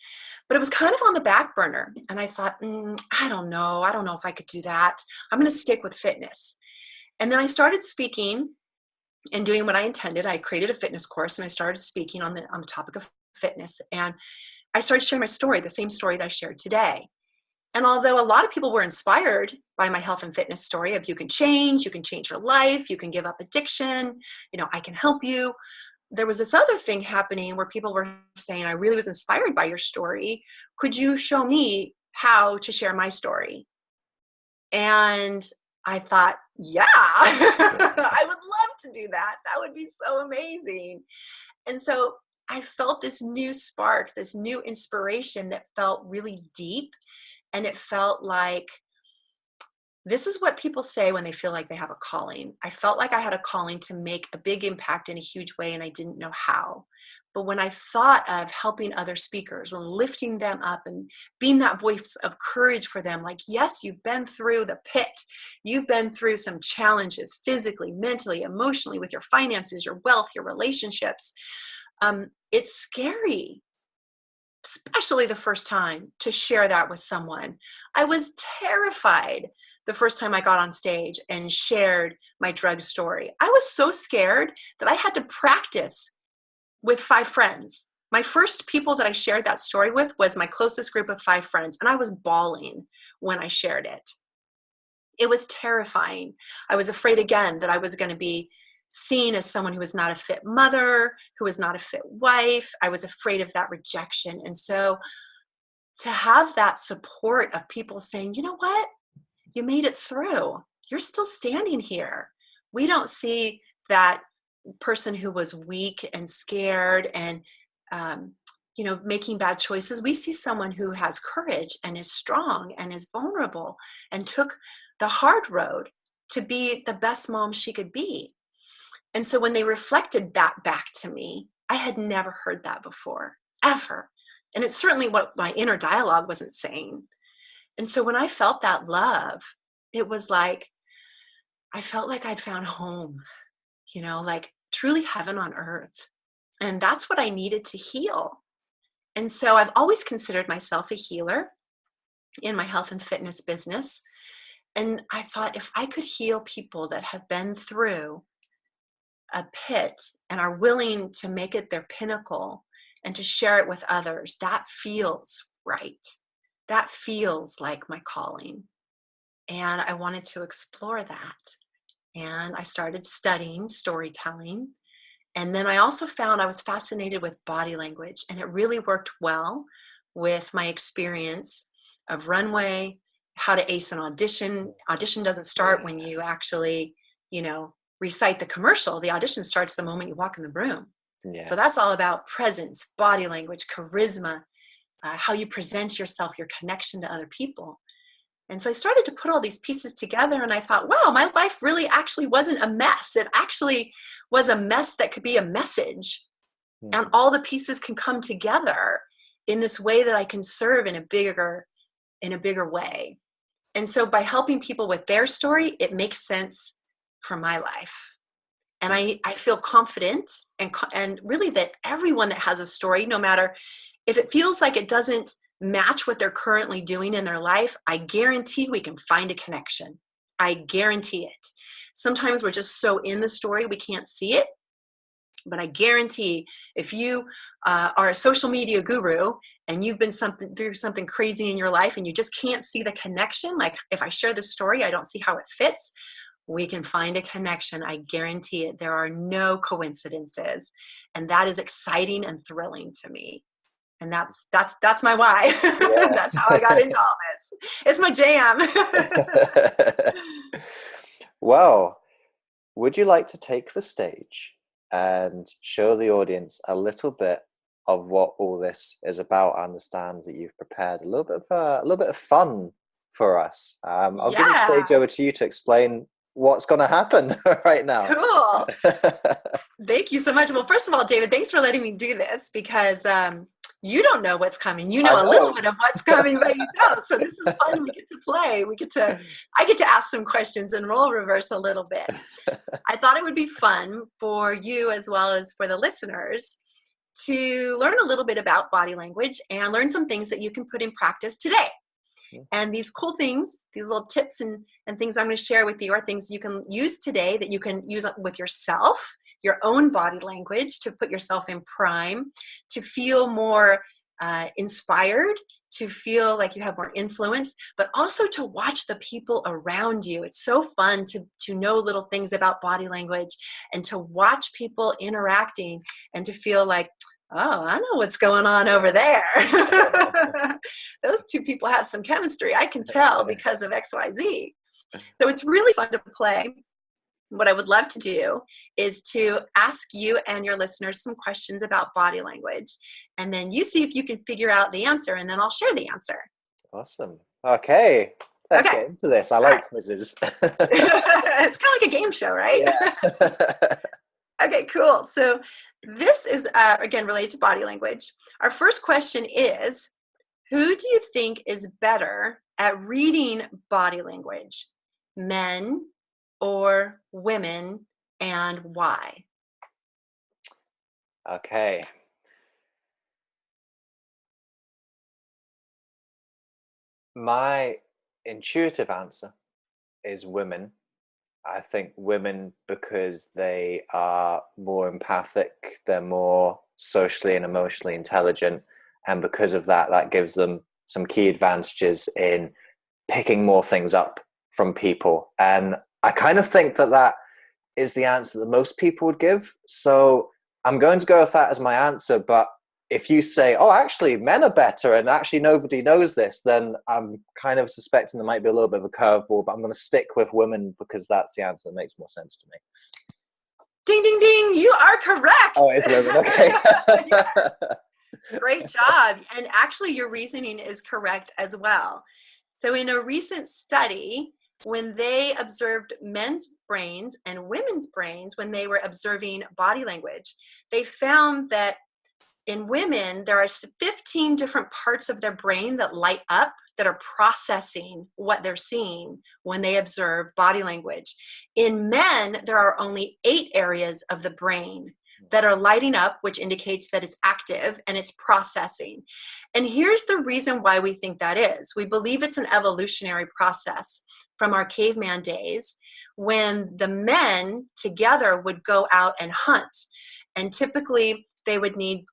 But it was kind of on the back burner. And I thought, I don't know. I don't know if I could do that. I'm going to stick with fitness. And then I started speaking and doing what I intended. I created a fitness course, and I started speaking on the topic of fitness. And I started sharing my story, the same story that I shared today. And although a lot of people were inspired by my health and fitness story of you can change your life, you can give up addiction, I can help you, there was this other thing happening where people were saying, I really was inspired by your story. Could you show me how to share my story? And I thought, yeah, I would love to do that. That would be so amazing. And so I felt this new spark, this new inspiration that felt really deep. And it felt like this is what people say when they feel like they have a calling. I felt like I had a calling to make a big impact in a huge way, and I didn't know how. But when I thought of helping other speakers and lifting them up and being that voice of courage for them, like, yes, you've been through the pit. You've been through some challenges physically, mentally, emotionally, with your finances, your wealth, your relationships. It's scary, especially the first time, to share that with someone. I was terrified the first time I got on stage and shared my drug story. I was so scared that I had to practice with 5 friends. My first people that I shared that story with was my closest group of 5 friends, and I was bawling when I shared it. It was terrifying. I was afraid again that I was going to be seen as someone who was not a fit mother, who was not a fit wife. I was afraid of that rejection. And so to have that support of people saying, you know what, you made it through. You're still standing here. We don't see that person who was weak and scared and, making bad choices. We see someone who has courage and is strong and is vulnerable and took the hard road to be the best mom she could be. And so when they reflected that back to me, I had never heard that before, ever. And it's certainly what my inner dialogue wasn't saying. And so when I felt that love, it was like, I felt like I'd found home, like truly heaven on earth. And that's what I needed to heal. And so I've always considered myself a healer in my health and fitness business. And I thought, if I could heal people that have been through a pit and are willing to make it their pinnacle and to share it with others, that feels right. That feels like my calling. And I wanted to explore that. And I started studying storytelling. And then I also found I was fascinated with body language, and it really worked well with my experience of runway, how to ace an audition. Audition doesn't start when you actually, recite the commercial. The audition starts the moment you walk in the room. Yeah. So that's all about presence, body language, charisma, how you present yourself, your connection to other people. And so I started to put all these pieces together, and I thought, wow, my life really actually wasn't a mess. It actually was a mess that could be a message. Mm-hmm. And all the pieces can come together in this way that I can serve in a bigger way. And so by helping people with their story, it makes sense for my life. And I feel confident and really that everyone that has a story, no matter if it feels like it doesn't match what they're currently doing in their life, I guarantee we can find a connection. I guarantee it. Sometimes we're just so in the story we can't see it. But I guarantee if you are a social media guru and you've been through something crazy in your life and you just can't see the connection, like if I share this story, I don't see how it fits, we can find a connection. I guarantee it. There are no coincidences. And that is exciting and thrilling to me. And that's my why. Yeah. That's how I got into all this. It's my jam. Well, would you like to take the stage and show the audience a little bit of what all this is about? I understand that you've prepared a little bit of fun for us. I'll give the stage over to you to explain what's going to happen right now. Cool. Thank you so much. Well, first of all, David, thanks for letting me do this, because you don't know what's coming. You know a little bit of what's coming, but you don't. So this is fun. We get to play. I get to ask some questions and role reverse a little bit. I thought it would be fun for you as well as for the listeners to learn a little bit about body language and learn some things that you can put in practice today. And these cool things, these little tips and things I'm going to share with you are things you can use today that you can use with yourself, your own body language, to put yourself in prime, to feel more inspired, to feel like you have more influence, but also to watch the people around you. It's so fun to know little things about body language and to watch people interacting and to feel like, oh, I know what's going on over there. Those two people have some chemistry. I can tell because of XYZ. So it's really fun to play. What I would love to do is to ask you and your listeners some questions about body language. And then you see if you can figure out the answer, and then I'll share the answer. Awesome. Okay. Let's Okay. get into this. I All like right. quizzes. It's kind of like a game show, right? Yeah. Okay, cool. So this is, again, related to body language. Our first question is, who do you think is better at reading body language? Men or women, and why? Okay. My intuitive answer is women. I think women, because they are more empathic, they're more socially and emotionally intelligent, and because of that, that gives them some key advantages in picking more things up from people. And I kind of think that that is the answer that most people would give. So I'm going to go with that as my answer. But if you say, oh, actually, men are better, and actually nobody knows this, then I'm kind of suspecting there might be a little bit of a curveball, but I'm going to stick with women because that's the answer that makes more sense to me. Ding, ding, ding. You are correct. Oh, it's women. Okay. Great job. And actually, your reasoning is correct as well. So in a recent study, when they observed men's brains and women's brains, when they were observing body language, they found that in women, there are 15 different parts of their brain that light up, that are processing what they're seeing when they observe body language. In men, there are only 8 areas of the brain that are lighting up, which indicates that it's active and it's processing. And here's the reason why we think that is. We believe it's an evolutionary process from our caveman days, when the men together would go out and hunt. And typically they would need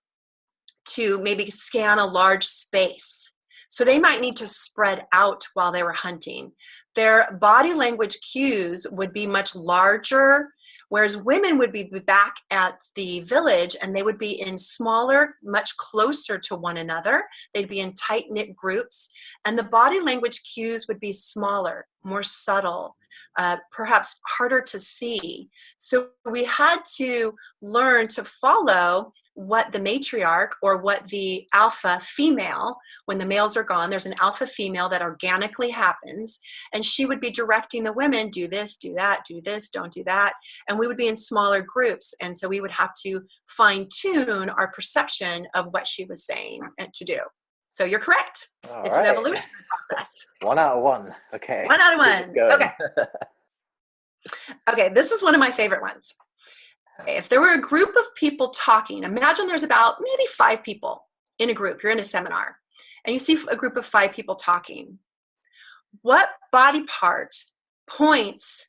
to maybe scan a large space. So they might need to spread out while they were hunting. Their body language cues would be much larger, whereas women would be back at the village and they would be in smaller, much closer to one another. They'd be in tight-knit groups, and the body language cues would be smaller, more subtle, perhaps harder to see. So we had to learn to follow what the matriarch, or what the alpha female, when the males are gone, there's an alpha female that organically happens, and she would be directing the women, do this, do that, do this, don't do that. And we would be in smaller groups. And so we would have to fine tune our perception of what she was saying and to do. So you're correct. All It's right. an evolutionary process. 1 out of 1. Okay. 1 out of Keep us 1. going. Okay. Okay, this is one of my favorite ones. Okay, if there were a group of people talking, imagine there's about maybe 5 people in a group. You're in a seminar and you see a group of 5 people talking. What body part points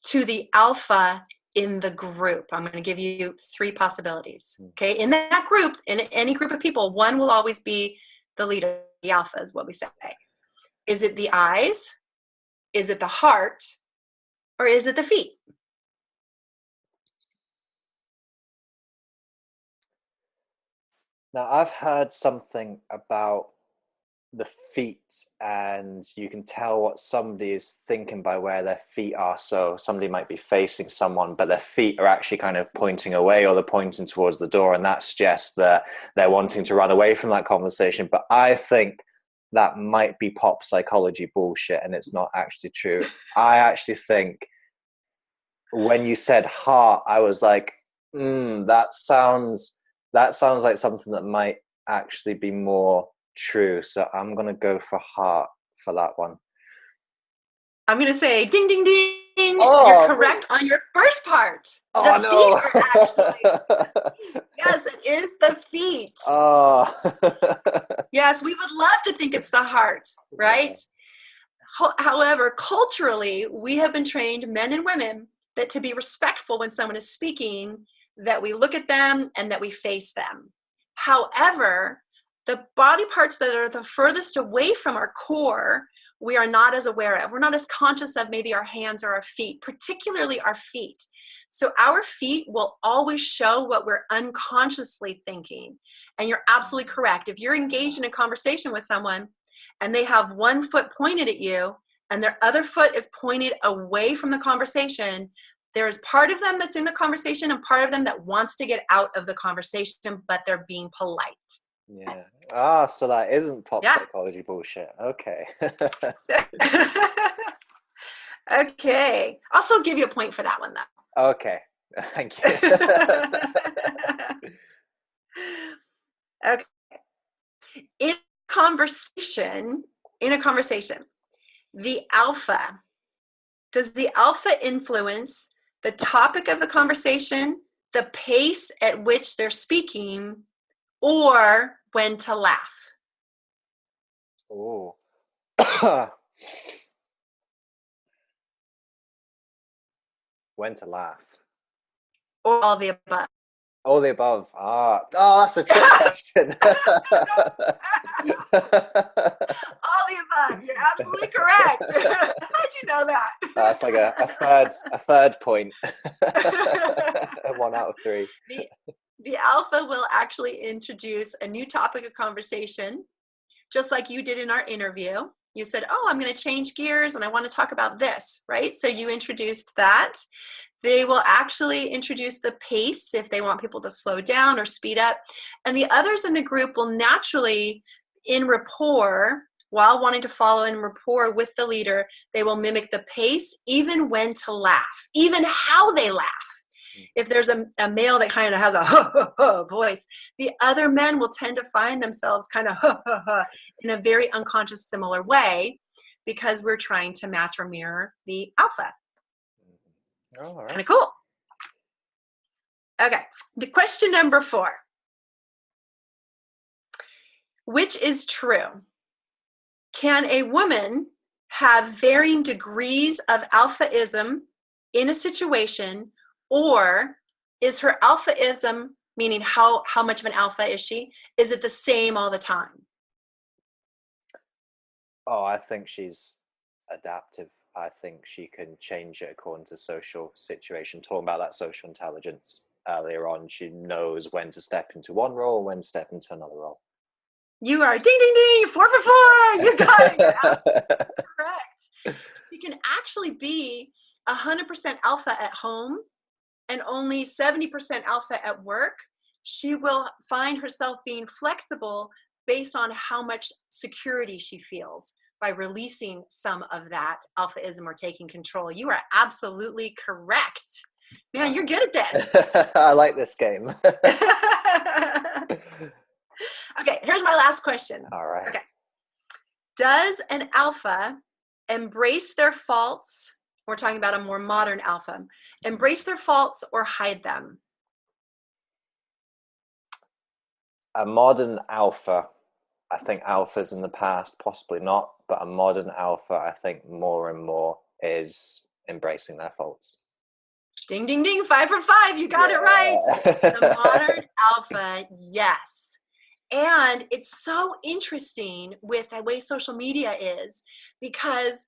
to the alpha in the group? I'm going to give you 3 possibilities. Okay, in that group, in any group of people, one will always be the leader. The alpha is what we say. Is it the eyes? Is it the heart? Or is it the feet? Now, I've heard something about the feet, and you can tell what somebody is thinking by where their feet are. So somebody might be facing someone, but their feet are actually kind of pointing away, or they're pointing towards the door, and that suggests that they're wanting to run away from that conversation. But I think that might be pop psychology bullshit, and it's not actually true. I actually think when you said heart, I was like, that sounds like something that might actually be more true. So I'm going to go for heart for that one. I'm going to say ding, ding, ding. Oh, you're correct on your first part. Oh, the no. feet are actually, yes, it is the feet. Oh. Yes, we would love to think it's the heart, right? Yeah. However, culturally, we have been trained, men and women, that to be respectful when someone is speaking, that we look at them and that we face them. However, the body parts that are the furthest away from our core, we are not as aware of. We're not as conscious of maybe our hands or our feet, particularly our feet. So our feet will always show what we're unconsciously thinking. And you're absolutely correct. If you're engaged in a conversation with someone and they have one foot pointed at you and their other foot is pointed away from the conversation, there's part of them that's in the conversation and part of them that wants to get out of the conversation, but they're being polite. Yeah. Ah, so that isn't pop Yeah. psychology bullshit. Okay. Okay. Also give you a point for that one, though. Okay. Thank you. Okay. In conversation, the alpha, does the alpha influence the topic of the conversation, the pace at which they're speaking, or when to laugh? Oh. When to laugh. Or all the above? All the above. Ah. Oh, that's a trick question. All the above. You're absolutely correct. How'd you know that? That's like a third point. 1 out of 3. The alpha will actually introduce a new topic of conversation, just like you did in our interview. You said, oh, I'm going to change gears and I want to talk about this, right? So you introduced that. They will actually introduce the pace if they want people to slow down or speed up. And the others in the group will naturally, in rapport, while wanting to follow in rapport with the leader, they will mimic the pace, even when to laugh, even how they laugh. If there's a male that kind of has a ha, ha, ha voice, the other men will tend to find themselves kind of ha, ha, ha in a very unconscious, similar way, because we're trying to match or mirror the alpha. Oh, all right. Kind of cool. Okay, the question number 4. Which is true? Can a woman have varying degrees of alphaism in a situation, or is her alphaism, meaning how much of an alpha is she, is it the same all the time? Oh, I think she's adaptive. I think she can change it according to social situation. Talking about that social intelligence earlier on, she knows when to step into one role, when to step into another role. You are ding, ding, ding, 4 for 4. You got it. You're absolutely correct. You can actually be 100% alpha at home and only 70% alpha at work. She will find herself being flexible based on how much security she feels by releasing some of that alphaism or taking control. You are absolutely correct. Man, you're good at this. I like this game. Okay, here's my last question. All right. Okay. Does an alpha embrace their faults? We're talking about a more modern alpha. Embrace their faults or hide them? A modern alpha, I think alphas in the past, possibly not, but a modern alpha, I think more and more is embracing their faults. Ding, ding, ding, 5 for 5. You got it right. The modern alpha, yes. And it's so interesting with the way social media is, because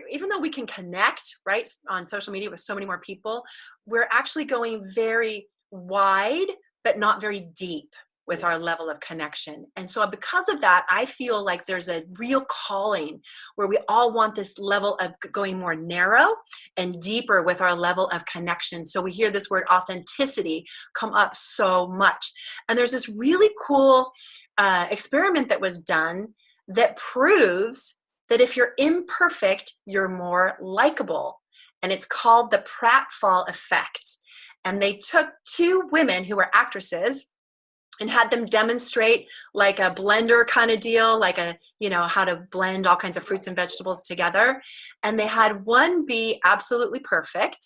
even though we can connect, right, on social media with so many more people, we're actually going very wide, but not very deep with our level of connection. And so because of that, I feel like there's a real calling where we all want this level of going more narrow and deeper with our level of connection. So we hear this word authenticity come up so much. And there's this really cool experiment that was done that proves that if you're imperfect, you're more likable. And it's called the Pratfall Effect. And they took 2 women who were actresses and had them demonstrate like a blender kind of deal, like how to blend all kinds of fruits and vegetables together. And they had one be absolutely perfect,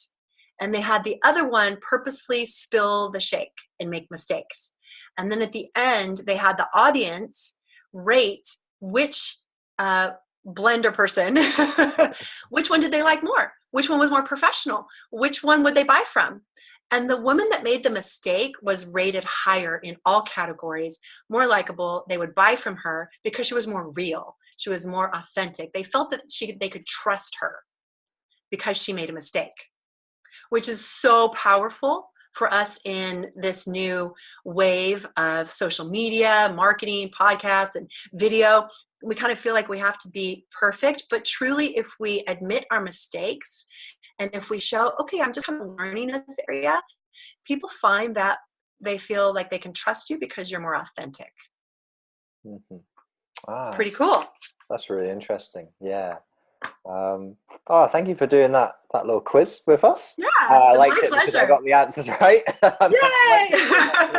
and they had the other one purposely spill the shake and make mistakes. And then at the end, they had the audience rate which blender person, which one did they like more? Which one was more professional? Which one would they buy from? And the woman that made the mistake was rated higher in all categories, more likable. They would buy from her because she was more real. She was more authentic. They felt that they could trust her because she made a mistake, which is so powerful for us in this new wave of social media, marketing, podcasts, and video. We kind of feel like we have to be perfect, but truly, if we admit our mistakes and if we show, okay, I'm just kind of learning in this area, people find that they feel like they can trust you because you're more authentic. Mm-hmm. Ah, Pretty cool. that's really interesting. Yeah. Oh, thank you for doing that little quiz with us. Yeah, I it's liked my it because I pleasure. got the answers right. I Yay!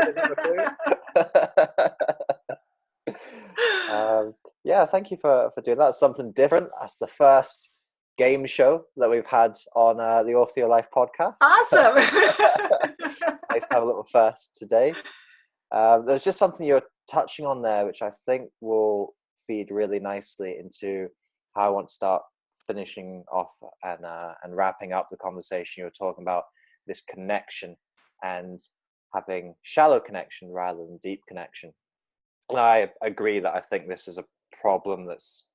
didn't have a clue. Yeah, thank you for doing that. Something different. That's the first game show that we've had on the Author Your Life podcast. Awesome. Nice to have a little first today. There's just something you're touching on there, which I think will feed really nicely into how I want to start finishing off and wrapping up the conversation. You were talking about this connection and having shallow connection rather than deep connection. And I agree that I think this is a problem that's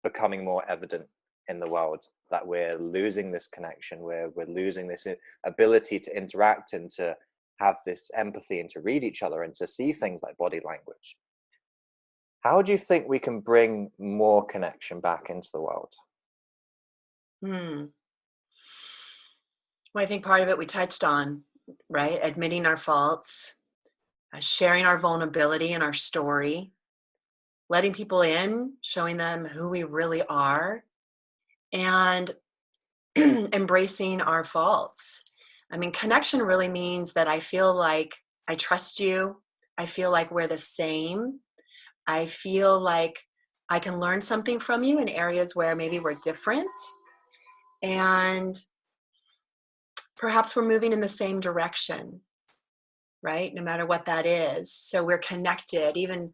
becoming more evident in the world, that we're losing this connection, we're losing this ability to interact and to have this empathy and to read each other and to see things like body language. How do you think we can bring more connection back into the world? Well, I think part of it we touched on, right? Admitting our faults, sharing our vulnerability and our story, letting people in, showing them who we really are, and embracing our faults. I mean, connection really means that I feel like I trust you. I feel like we're the same. I feel like I can learn something from you in areas where maybe we're different. And perhaps we're moving in the same direction, right? No matter what that is. So we're connected. Even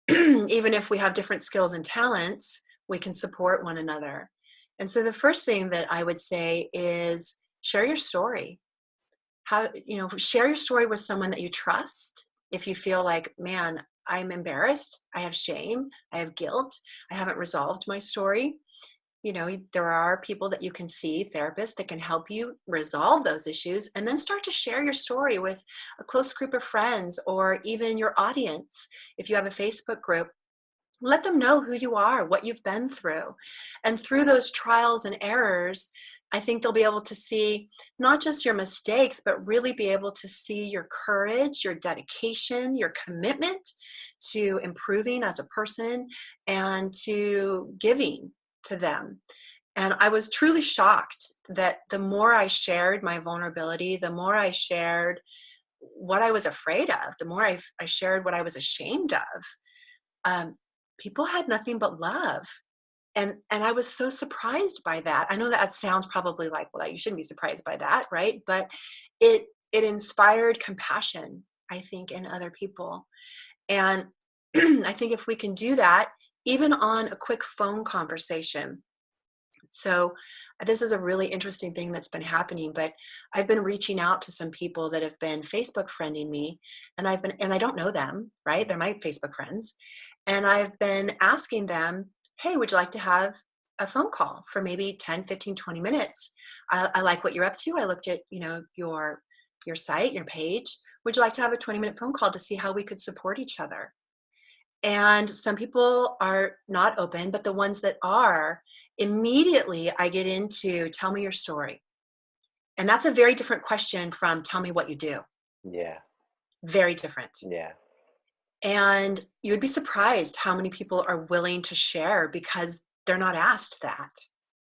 if we have different skills and talents, we can support one another. And so the first thing that I would say is share your story. Share your story with someone that you trust. If you feel like, man, I'm embarrassed, I have shame, I have guilt, I haven't resolved my story. There are people that you can see, therapists that can help you resolve those issues, and then start to share your story with a close group of friends or even your audience. If you have a Facebook group, let them know who you are, what you've been through. And through those trials and errors, I think they'll be able to see not just your mistakes, but really be able to see your courage, your dedication, your commitment to improving as a person and to giving to them. And I was truly shocked that the more I shared my vulnerability, the more I shared what I was afraid of, the more I shared what I was ashamed of, people had nothing but love. And I was so surprised by that. I know that sounds probably like, well, you shouldn't be surprised by that, right? But it inspired compassion, I think, in other people. And I think if we can do that, even on a quick phone conversation. So this is a really interesting thing that's been happening, but I've been reaching out to some people that have been Facebook friending me, and I don't know them, right? They're my Facebook friends. And I've been asking them, hey, would you like to have a phone call for maybe 10, 15, 20 minutes? I like what you're up to. I looked at, your site, your page. Would you like to have a 20-minute phone call to see how we could support each other? And some people are not open, but the ones that are, immediately I get into tell me your story. And that's a very different question from tell me what you do. Yeah. Very different. Yeah. And you would be surprised how many people are willing to share because they're not asked that.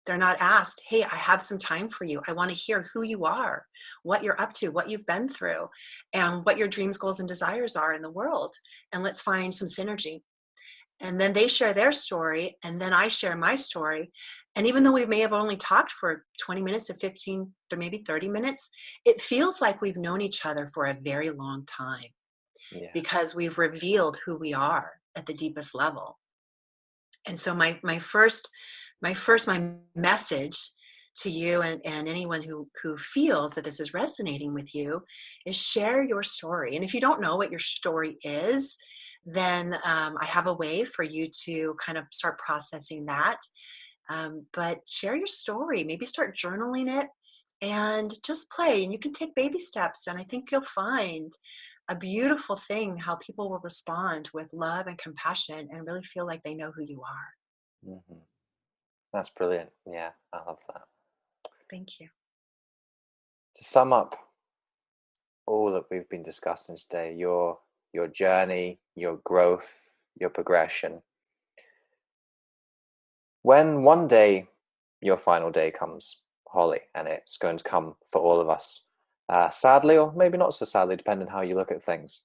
They're not asked, hey, I have some time for you. I want to hear who you are, what you're up to, what you've been through, and what your dreams, goals, and desires are in the world. And let's find some synergy. And then they share their story, and then I share my story. And even though we may have only talked for 20 minutes to 15 or maybe 30 minutes, it feels like we've known each other for a very long time. Yeah. Because we've revealed who we are at the deepest level. And so my message to you and anyone who feels that this is resonating with you is share your story. And if you don't know what your story is, then I have a way for you to kind of start processing that. But share your story, maybe start journaling it and just play. And you can take baby steps. And I think you'll find a beautiful thing how people will respond with love and compassion and really feel like they know who you are. Mm-hmm. That's brilliant. Yeah, I love that. Thank you. To sum up all that we've been discussing today, your journey, your growth, your progression. When one day your final day comes, Holley, and it's going to come for all of us, sadly, or maybe not so sadly, depending on how you look at things,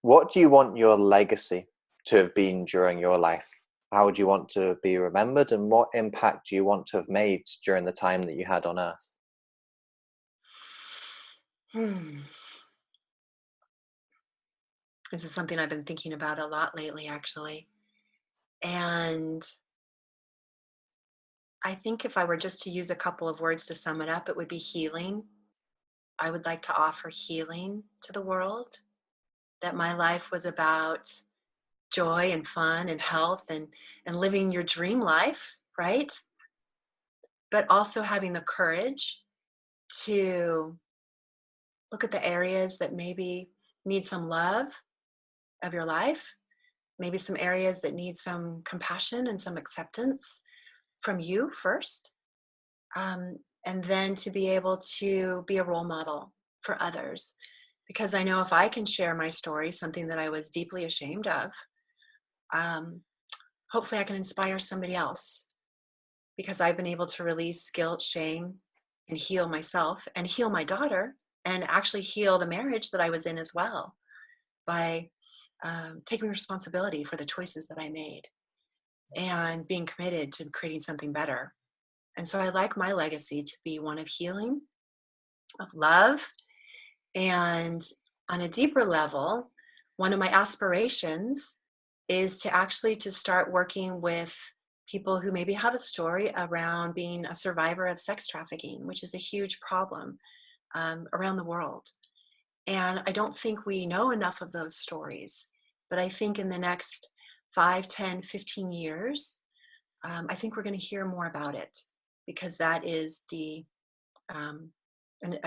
what do you want your legacy to have been during your life? How would you want to be remembered, and what impact do you want to have made during the time that you had on Earth? This is something I've been thinking about a lot lately, actually. And I think if I were just to use a couple of words to sum it up, it would be healing. I would like to offer healing to the world, that my life was about joy and fun and health and living your dream life, right? But also having the courage to look at the areas that maybe need some love of your life, maybe some areas that need some compassion and some acceptance from you first, and then to be able to be a role model for others. Because I know if I can share my story, something that I was deeply ashamed of, hopefully I can inspire somebody else, because I've been able to release guilt, shame, and heal myself and heal my daughter, and actually heal the marriage that I was in as well, by taking responsibility for the choices that I made and being committed to creating something better. And so I like my legacy to be one of healing, of love, and on a deeper level, one of my aspirations is to actually to start working with people who maybe have a story around being a survivor of sex trafficking, which is a huge problem around the world. And I don't think we know enough of those stories, but I think in the next 5, 10, 15 years, I think we're going to hear more about it, because that is a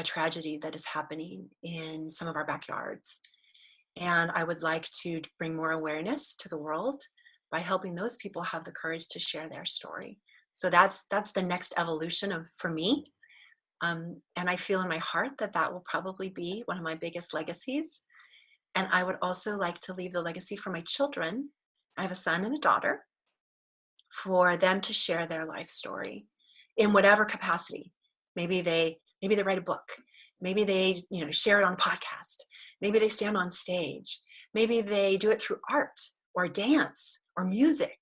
tragedy that is happening in some of our backyards. And I would like to bring more awareness to the world by helping those people have the courage to share their story. So that's the next evolution for me. And I feel in my heart that will probably be one of my biggest legacies. And I would also like to leave the legacy for my children. I have a son and a daughter, for them to share their life story in whatever capacity. Maybe they write a book. Maybe they share it on a podcast. Maybe they stand on stage. Maybe they do it through art or dance or music.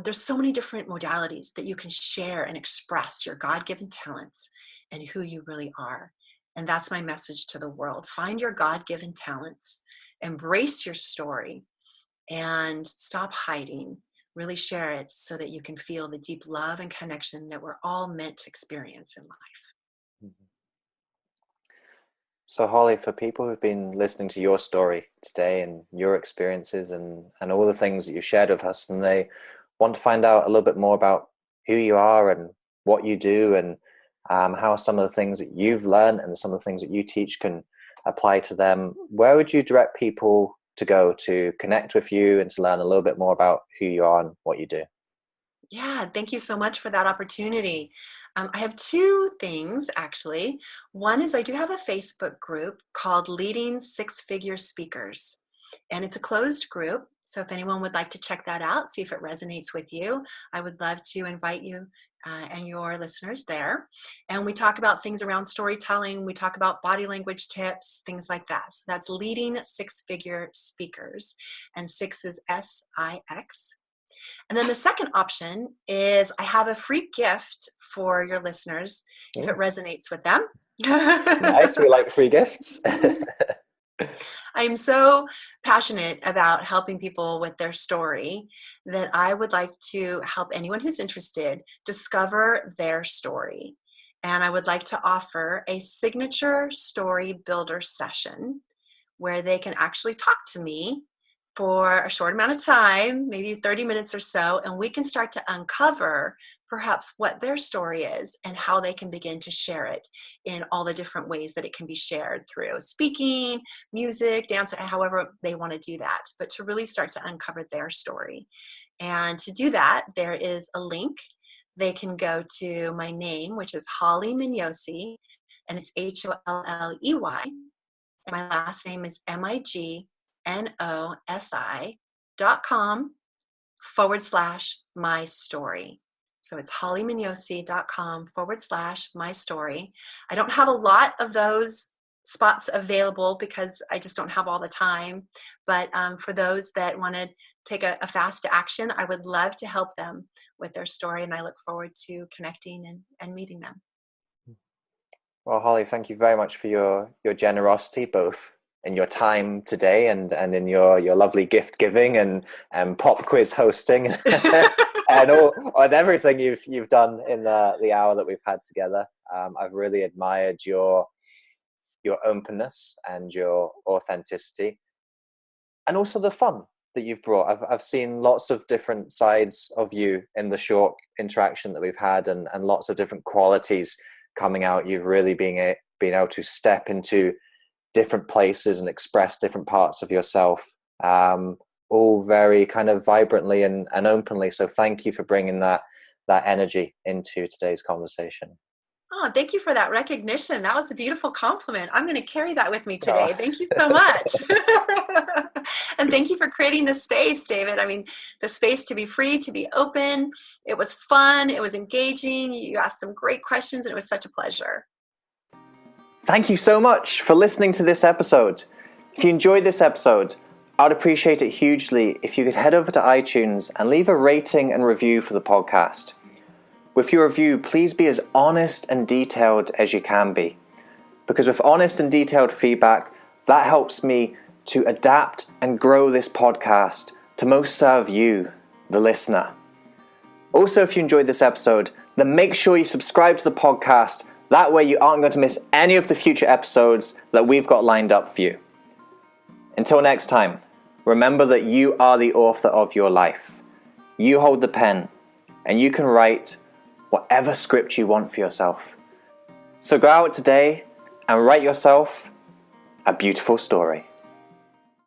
There's so many different modalities that you can share and express your God-given talents and who you really are. And that's my message to the world. Find your God-given talents, embrace your story, and stop hiding. Really share it so that you can feel the deep love and connection that we're all meant to experience in life. So Holley, for people who've been listening to your story today and your experiences and all the things that you shared with us, and they want to find out a little bit more about who you are and what you do, and how some of the things that you've learned and some of the things that you teach can apply to them, where would you direct people to go to connect with you and to learn a little bit more about who you are and what you do? Yeah, thank you so much for that opportunity. I have two things, actually. One is I do have a Facebook group called Leading Six-Figure Speakers, and it's a closed group. So if anyone would like to check that out, see if it resonates with you, I would love to invite you and your listeners there. And we talk about things around storytelling. We talk about body language tips, things like that. So that's Leading Six-Figure Speakers, and six is SIX. And then the second option is I have a free gift for your listeners if it resonates with them. Nice, we like free gifts. I'm so passionate about helping people with their story that I would like to help anyone who's interested discover their story. And I would like to offer a signature story builder session where they can actually talk to me for a short amount of time, maybe 30 minutes or so, and we can start to uncover perhaps what their story is and how they can begin to share it in all the different ways that it can be shared through speaking, music, dance, however they want to do that, but to really start to uncover their story. And to do that, there is a link. They can go to my name, which is Holley Mignosi, and it's Holley. My last name is Mignosi. HollyMignosi.com/my story. So it's hollymignosi.com/my story. I don't have a lot of those spots available because I just don't have all the time. But for those that want to take a fast action, I would love to help them with their story, and I look forward to connecting and meeting them. Well, Holly, thank you very much for your generosity, both in your time today and in your lovely gift giving and pop quiz hosting and everything you've done in the hour that we've had together. I've really admired your openness and your authenticity, and also the fun that you've brought. I've seen lots of different sides of you in the short interaction that we've had, and lots of different qualities coming out. You've really been able to step into different places and express different parts of yourself, all very kind of vibrantly and openly. So thank you for bringing that energy into today's conversation. Oh, thank you for that recognition. That was a beautiful compliment. I'm going to carry that with me today. Thank you so much. And thank you for creating this space, David. I mean, the space to be free, to be open. It was fun. It was engaging. You asked some great questions, and it was such a pleasure. Thank you so much for listening to this episode. If you enjoyed this episode, I'd appreciate it hugely if you could head over to iTunes and leave a rating and review for the podcast. With your review, please be as honest and detailed as you can be, because with honest and detailed feedback, that helps me to adapt and grow this podcast to most serve you, the listener. Also, if you enjoyed this episode, then make sure you subscribe to the podcast. That way you aren't going to miss any of the future episodes that we've got lined up for you. Until next time, remember that you are the author of your life. You hold the pen, and you can write whatever script you want for yourself. So go out today and write yourself a beautiful story.